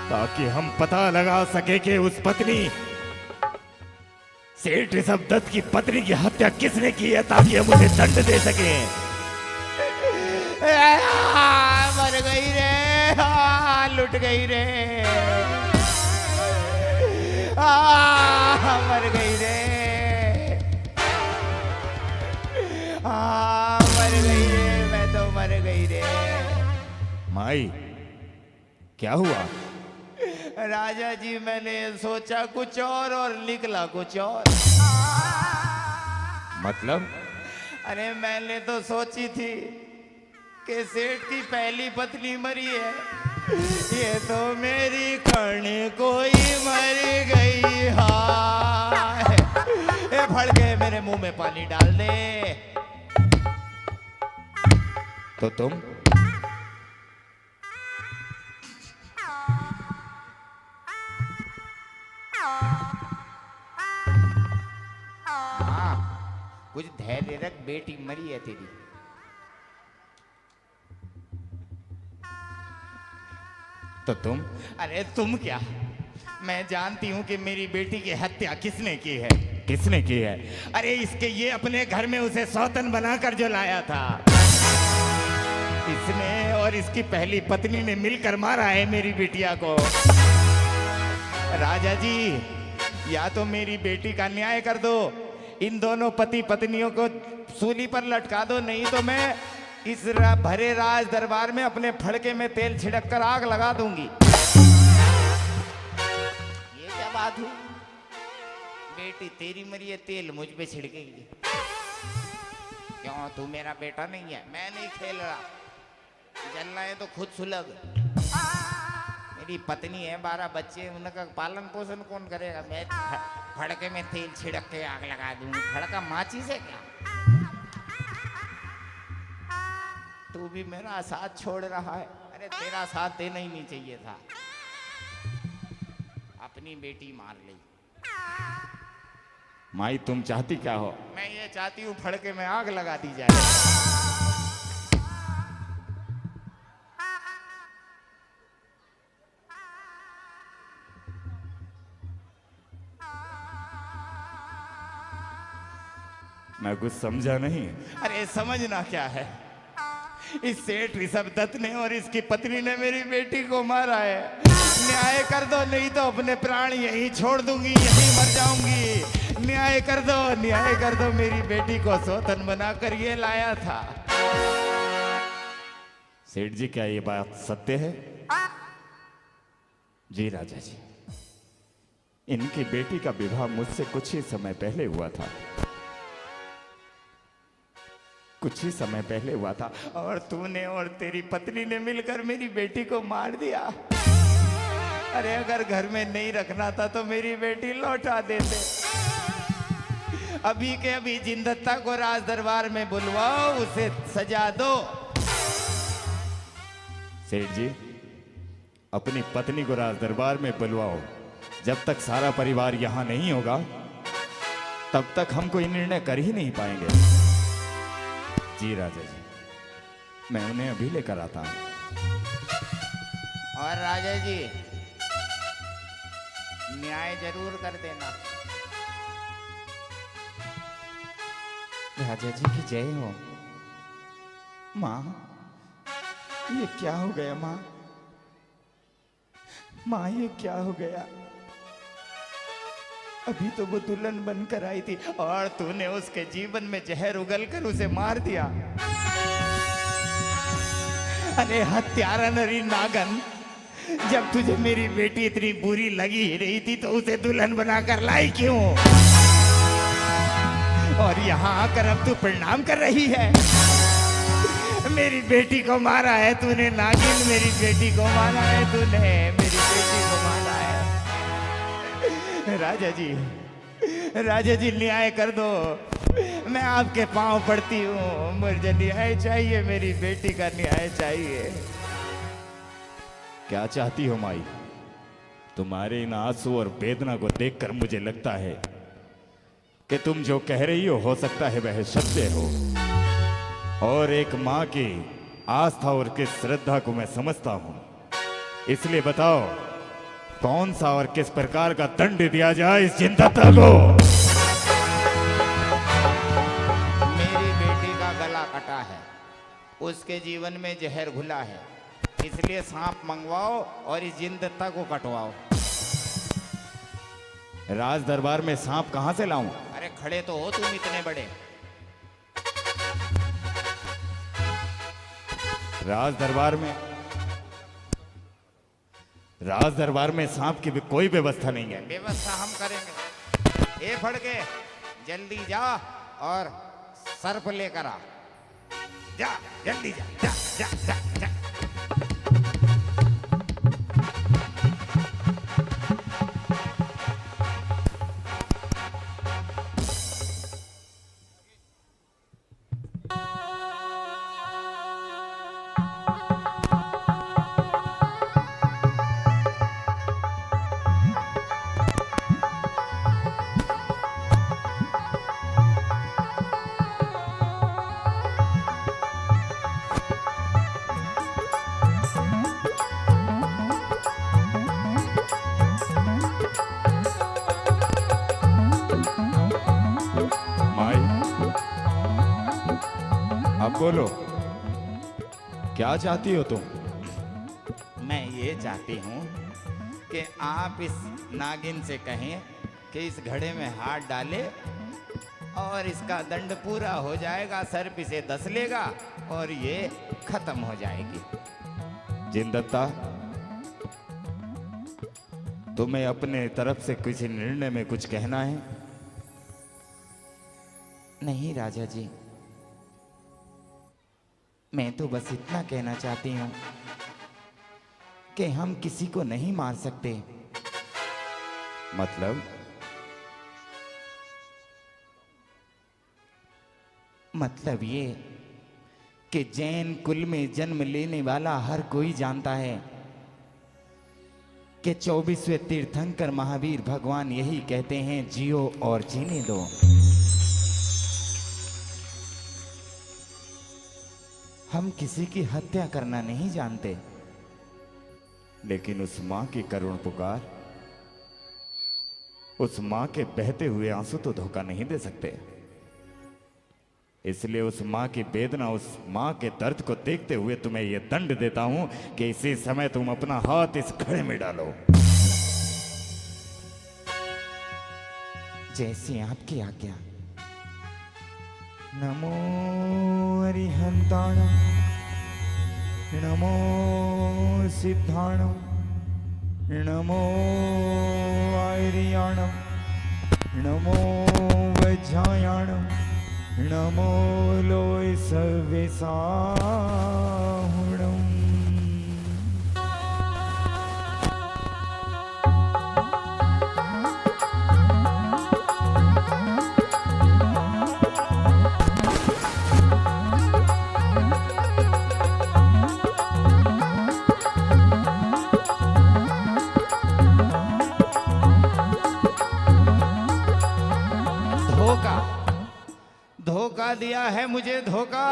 ताकि हम पता लगा सके कि उस पत्नी सेठ ऋषभदत्त की पत्नी की हत्या किसने की है, ताकि हम उसे दंड दे सकें। मर गई रे, लुट गई रे, मर गई रे, मर गई रे, मैं तो मर गई रे। माई, क्या हुआ? राजा जी, मैंने सोचा कुछ और निकला कुछ और। मतलब? अरे मैंने तो सोची थी कि सेठ की पहली पत्नी मरी है, ये तो मेरी करने कोई मर गई। हाय, ए फड़के, मेरे मुंह में पानी डाल दे। तो तुम? हाँ, कुछ धैर्य रख, बेटी मरी है तेरी। तो तुम? अरे तुम क्या, मैं जानती हूँ कि मेरी बेटी की हत्या किसने की है। किसने की है? अरे इसके ये अपने घर में उसे सौतन बनाकर जो लाया था। इसने और इसकी पहली पत्नी ने मिलकर मारा है मेरी बिटिया को। राजा जी, या तो मेरी बेटी का न्याय कर दो, इन दोनों पति पत्नियों को सूली पर लटका दो, नहीं तो मैं इस भरे राज दरबार में अपने फड़के में तेल छिड़क कर आग लगा दूंगी। ये क्या बात हुई? बेटी तेरी मरी है, तेल मुझ पे छिड़केगी? क्यों, तू मेरा बेटा नहीं है? मैं नहीं खेल रहा, जलना है तो खुद सुलग। मेरी पत्नी है, 12 बच्चे, उनका पालन पोषण कौन करेगा? मैं फड़के में तेल छिड़क के आग लगा दूंगी। फड़का माचिस है क्या? तू भी मेरा साथ छोड़ रहा है। अरे तेरा साथ देना ही नहीं चाहिए था, अपनी बेटी मार ली। माई, तुम चाहती क्या हो? मैं ये चाहती हूँ फड़के में आग लगा दी जाए। मैं कुछ समझा नहीं। अरे समझना क्या है, इस सेठ ऋषभ दत्त ने और इसकी पत्नी ने मेरी बेटी को मारा है। न्याय कर दो, नहीं तो अपने प्राण यहीं छोड़ दूंगी, यहीं मर जाऊंगी। न्याय कर दो, न्याय कर दो। मेरी बेटी को सौतन बनाकर ये लाया था। सेठ जी, क्या ये बात सत्य है? जी राजा जी, इनकी बेटी का विवाह मुझसे कुछ ही समय पहले हुआ था, कुछ ही समय पहले हुआ था, और तूने और तेरी पत्नी ने मिलकर मेरी बेटी को मार दिया। अरे अगर घर में नहीं रखना था तो मेरी बेटी लौटा देते। अभी के अभी जिंदत्ता को राज दरबार में बुलवाओ, उसे सजा दो। सेठ जी, अपनी पत्नी को राज दरबार में बुलवाओ। जब तक सारा परिवार यहां नहीं होगा तब तक हम कोई निर्णय कर ही नहीं पाएंगे। जी राजा जी, मैं उन्हें अभी लेकर आता हूं। और राजा जी, न्याय जरूर कर देना। राजा जी की जय हो। माँ, ये क्या हो गया? माँ, माँ, ये क्या हो गया? अभी तो वो दुल्हन बनकर आई थी और तूने उसके जीवन में जहर उगलकर उसे मार दिया। अरे हत्यारा नरी नागन, जब तुझे मेरी बेटी इतनी बुरी लगी ही रही थी तो उसे दुल्हन बनाकर लाई क्यों? और यहाँ आकर अब तू प्रणाम कर रही है? मेरी बेटी को मारा है तूने नागिन, मेरी बेटी को मारा है तूने, मेरी बेटी को मारा है। राजा जी, राजा जी, न्याय कर दो। मैं आपके पांव पड़ती हूँ, मुझे न्याय चाहिए, मेरी बेटी का न्याय चाहिए। क्या चाहती हो माई? तुम्हारे इन आंसू और वेदना को देखकर मुझे लगता है कि तुम जो कह रही हो सकता है वह सत्य हो, और एक माँ की आस्था और किस श्रद्धा को मैं समझता हूं। इसलिए बताओ, कौन सा और किस प्रकार का दंड दिया जाए इस जिंदत्ता को? मेरी बेटी का गला कटा है, उसके जीवन में जहर घुला है, इसलिए सांप मंगवाओ और इस जिंदत्ता को कटवाओ। राज दरबार में सांप कहां से लाऊं? अरे खड़े तो हो तुम इतने बड़े। राज दरबार में सांप की भी कोई व्यवस्था नहीं है। व्यवस्था हम करेंगे। ए फड़के, जल्दी जा और सर्प लेकर आ। जा, जल्दी जा, जा, जा, जा, जा। माई, अब बोलो, क्या चाहती हो तुम? मैं ये चाहती हूँ कि आप इस नागिन से कहें कि इस घड़े में हाथ डाले और इसका दंड पूरा हो जाएगा, सर्प इसे दस लेगा और ये खत्म हो जाएगी। जिनदत्ता, तुम्हें अपने तरफ से किसी निर्णय में कुछ कहना है? नहीं राजा जी, मैं तो बस इतना कहना चाहती हूं कि हम किसी को नहीं मार सकते। मतलब ये कि जैन कुल में जन्म लेने वाला हर कोई जानता है कि 24वें तीर्थंकर महावीर भगवान यही कहते हैं, जियो और जीने दो। हम किसी की हत्या करना नहीं जानते, लेकिन उस मां की करुण पुकार, उस मां के बहते हुए आंसू तो धोखा नहीं दे सकते। इसलिए उस मां की वेदना, उस मां के दर्द को देखते हुए तुम्हें यह दंड देता हूं कि इसी समय तुम अपना हाथ इस घड़े में डालो। जैसी आपकी आज्ञा। नमो अरिहंताणं, नमो सिद्धाणं, नमो आर्याणं, नमो वज्रायाणं, नमो लोय सव्यसाहुणम्। धोखा दिया है मुझे, धोखा।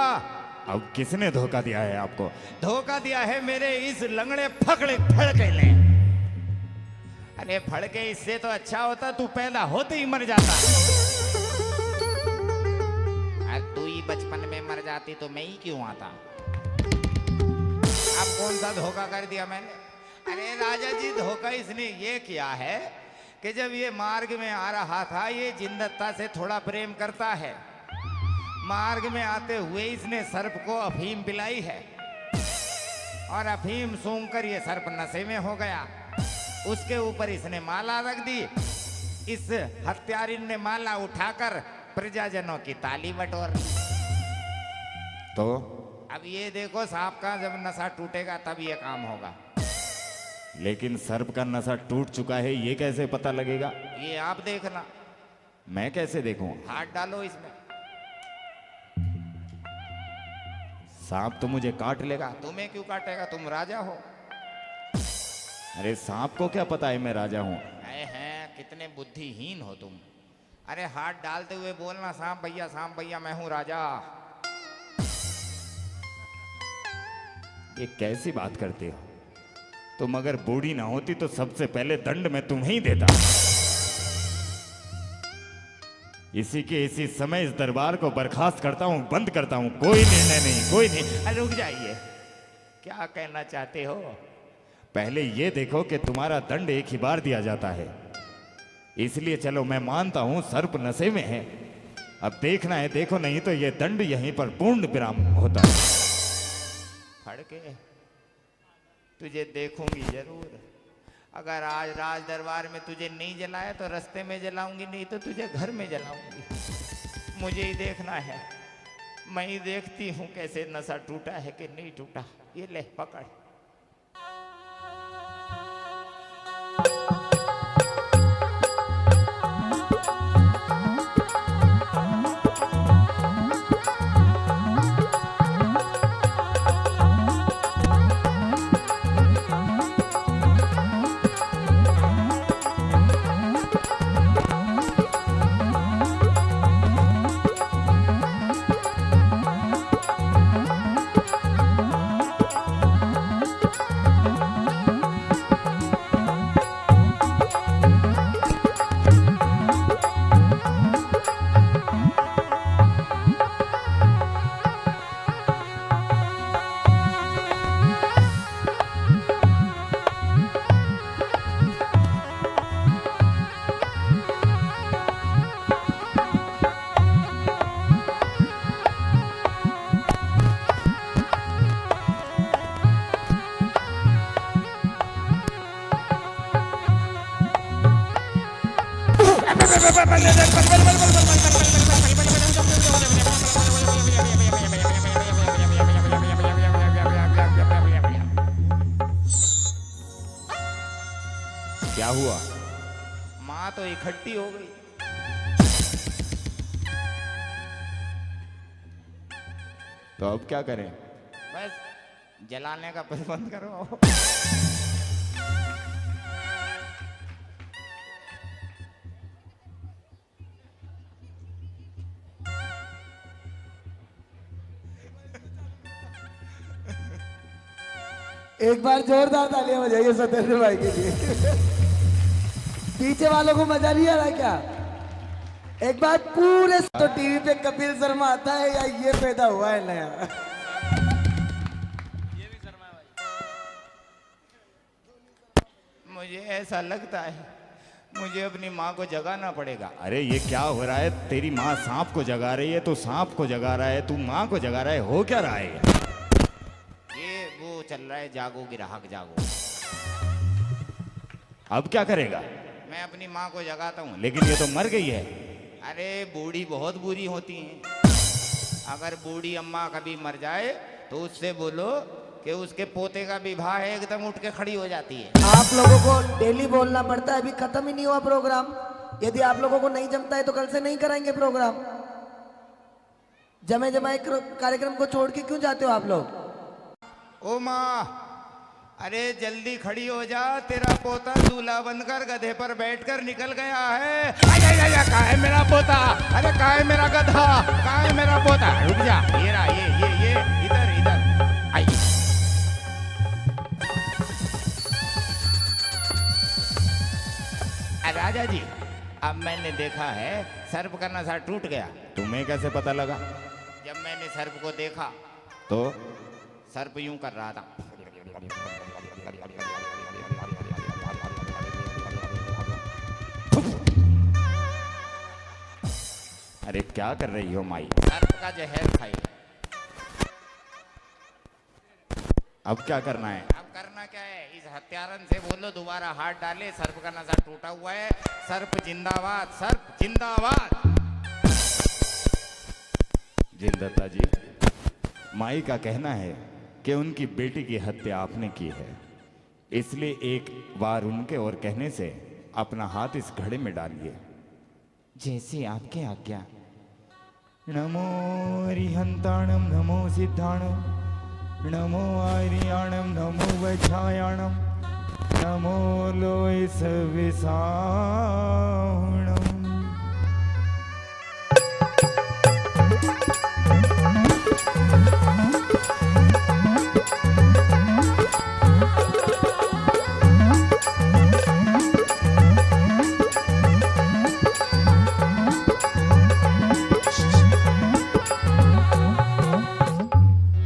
अब किसने धोखा दिया है आपको? धोखा दिया है मेरे इस लंगड़े फकड़े फड़के ने। अरे फड़के, इससे तो अच्छा होता तू पैदा होते ही मर जाता। अरे तू ही बचपन में मर जाती तो मैं ही क्यों आता? अब कौन सा धोखा कर दिया मैंने? अरे राजा जी, धोखा इसने ये किया है कि जब ये मार्ग में आ रहा था, ये जिनदत्ता से थोड़ा प्रेम करता है। मार्ग में आते हुए इसने सर्प को अफीम पिलाई है और अफीम सूंघकर ये सर्प नशे में हो गया। उसके ऊपर इसने माला रख दी। इस हत्यारिन ने माला उठाकर प्रजाजनों की ताली बटोर। तो अब ये देखो, सांप का जब नशा टूटेगा तब ये काम होगा। लेकिन सर्प का नशा टूट चुका है, ये कैसे पता लगेगा? ये आप देखना। मैं कैसे देखूं? हाथ डालो इसमें। सांप तो मुझे काट लेगा। तुम्हें क्यों काटेगा? तुम राजा हो। अरे सांप को क्या पता है मैं राजा हूं? हैं, कितने बुद्धिहीन हो तुम। अरे हाथ डालते हुए बोलना, सांप भैया मैं हूं राजा। ये कैसी बात करते हो? तुम अगर बूढ़ी ना होती तो सबसे पहले दंड मैं तुम्हें ही देता। इसी समय इस दरबार को बर्खास्त करता हूं, बंद करता हूं। कोई निर्णय नहीं, कोई नहीं। अरे रुक जाइए, क्या कहना चाहते हो? पहले ये देखो कि तुम्हारा दंड एक ही बार दिया जाता है। इसलिए चलो, मैं मानता हूं सर्प नशे में है। अब देखना है देखो, नहीं तो ये दंड यहीं पर पूर्ण विराम होता है। फड़के, तुझे देखूंगी जरूर। अगर आज राज दरबार में तुझे नहीं जलाया तो रास्ते में जलाऊंगी, नहीं तो तुझे घर में जलाऊंगी। मुझे ही देखना है। मैं ही देखती हूं कैसे नशा टूटा है कि नहीं टूटा। ये ले पकड़। क्या हुआ? माँ तो इकट्ठी हो गई। तो अब क्या करें? बस जलाने का प्रबंध करो। एक बार जोरदार तालियां बजाइए सत्येंद्र भाई के लिए। पीछे वालों को मजा नहीं आ रहा क्या? एक बार पूरे तो टीवी पे कपिल शर्मा आता है या ये पैदा हुआ है नया? मुझे ऐसा लगता है मुझे अपनी माँ को जगाना पड़ेगा। अरे ये क्या हो रहा है? तेरी माँ सांप को जगा रही है, तू सांप को जगा रहा है, तू माँ को जगा रहा है, हो क्या रहा है? ये वो चल रहा है जागो ग्राहक जागो। अब क्या करेगा? मैं अपनी माँ को जगाता हूँ। लेकिन ये तो मर गई है। अरे बूढ़ी बहुत बुरी होती हैं। अगर बूढ़ी अम्मा कभी मर जाए तो उससे बोलो कि उसके पोते का विवाह है, एकदम उठ के खड़ी हो जाती है। आप लोगों को डेली बोलना पड़ता है, अभी खत्म ही नहीं हुआ प्रोग्राम। यदि आप लोगों को नहीं जमता है तो कल से नहीं कराएंगे प्रोग्राम। जमे जमाए कार्यक्रम को छोड़ के क्यों जाते हो आप लोग? ओ माँ, अरे जल्दी खड़ी हो जा, तेरा पोता दूल्हा बनकर गधे पर बैठकर निकल गया है। कहाँ है मेरा पोता? अरे कहाँ है मेरा गधा? कहाँ है मेरा पोता? रुक जा, ये रहा, ये इधर इधर आई। राजा जी, अब मैंने देखा है सर्प का नशा टूट गया। तुम्हें कैसे पता लगा? जब मैंने सर्प को देखा तो सर्प यूं कर रहा था। अरे क्या कर रही हो माई? सर्प का जहर खाई। अब क्या करना है? अब करना क्या है? इस हत्यारन से बोलो दोबारा हाथ डाले, सर्प का नशा टूटा हुआ है। सर्प जिंदाबाद, सर्प जिंदाबाद। जिंदत्ता जी, माई का कहना है कि उनकी बेटी की हत्या आपने की है, इसलिए एक बार उनके और कहने से अपना हाथ इस घड़े में डालिए। जैसे आपके आज्ञा। नमो हरिहंताणम, नमो सिद्धाणम, नमो आर्याणम, नमो वैछायाणम, नमो लोय सविसाणम।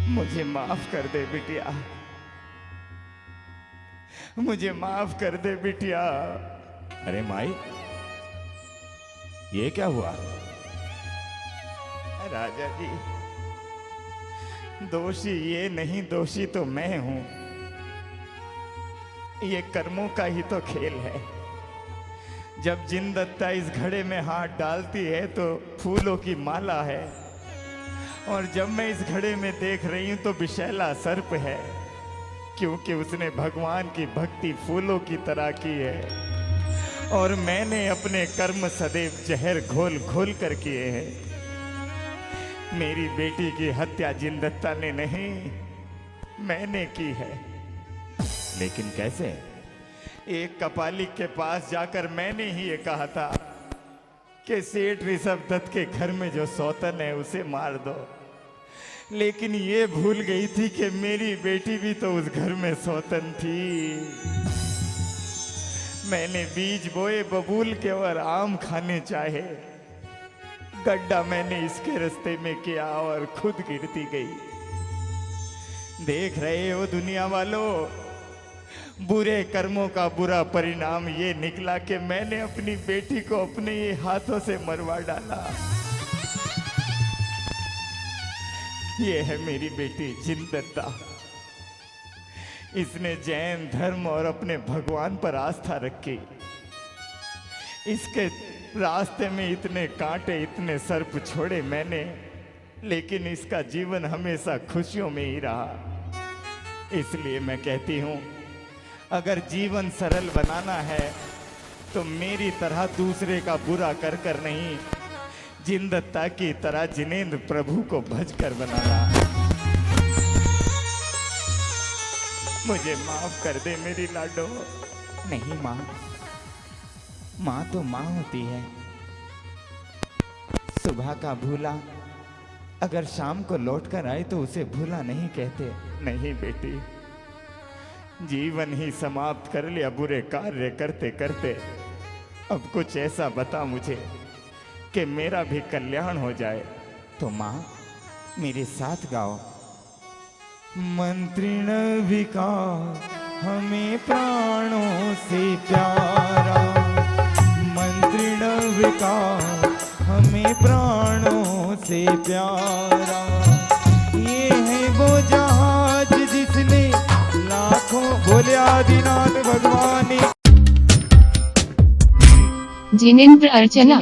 मुझे माफ कर दे बिटिया, मुझे माफ कर दे बिटिया। अरे माई, ये क्या हुआ? राजा जी, दोषी ये नहीं, दोषी तो मैं हूं। ये कर्मों का ही तो खेल है। जब जिनदत्ता इस घड़े में हाथ डालती है तो फूलों की माला है, और जब मैं इस घड़े में देख रही हूं तो विषैला सर्प है, क्योंकि उसने भगवान की भक्ति फूलों की तरह की है। और मैंने अपने कर्म सदैव जहर घोल घोल कर किए हैं। मेरी बेटी की हत्या जिनदत्ता ने नहीं, मैंने की है। लेकिन कैसे? एक कपालिक के पास जाकर मैंने ही ये कहा था कि सेठ ऋषभ दत्त के घर में जो सौतन है उसे मार दो, लेकिन ये भूल गई थी कि मेरी बेटी भी तो उस घर में सौतन थी। मैंने बीज बोए बबूल के और आम खाने चाहे, गड्ढा मैंने इसके रास्ते में किया और खुद गिरती गई। देख रहे हो दुनिया वालों, बुरे कर्मों का बुरा परिणाम ये निकला कि मैंने अपनी बेटी को अपने ये हाथों से मरवा डाला। ये है मेरी बेटी जिनदत्ता। इसने जैन धर्म और अपने भगवान पर आस्था रखी। इसके रास्ते में इतने कांटे, इतने सर्प छोड़े मैंने, लेकिन इसका जीवन हमेशा खुशियों में ही रहा। इसलिए मैं कहती हूं, अगर जीवन सरल बनाना है तो मेरी तरह दूसरे का बुरा कर कर नहीं, जिंदत्ता की तरह जिनेंद्र प्रभु को भज कर बनाना। मुझे माफ कर दे मेरी लाडो। नहीं माँ, माँ तो माँ होती है। सुबह का भूला अगर शाम को लौट कर आए तो उसे भूला नहीं कहते। नहीं बेटी, जीवन ही समाप्त कर लिया बुरे कार्य करते करते। अब कुछ ऐसा बता मुझे कि मेरा भी कल्याण हो जाए। तो माँ मेरे साथ गाओ। मंत्रिण विकार हमें प्राणों से प्यारा, मंत्रिण विकार हमें प्राणों से प्यारा। ये है वो जहाज जिसने लाखों, बोले आदिनाथ भगवान। जिनेंद्र अर्चना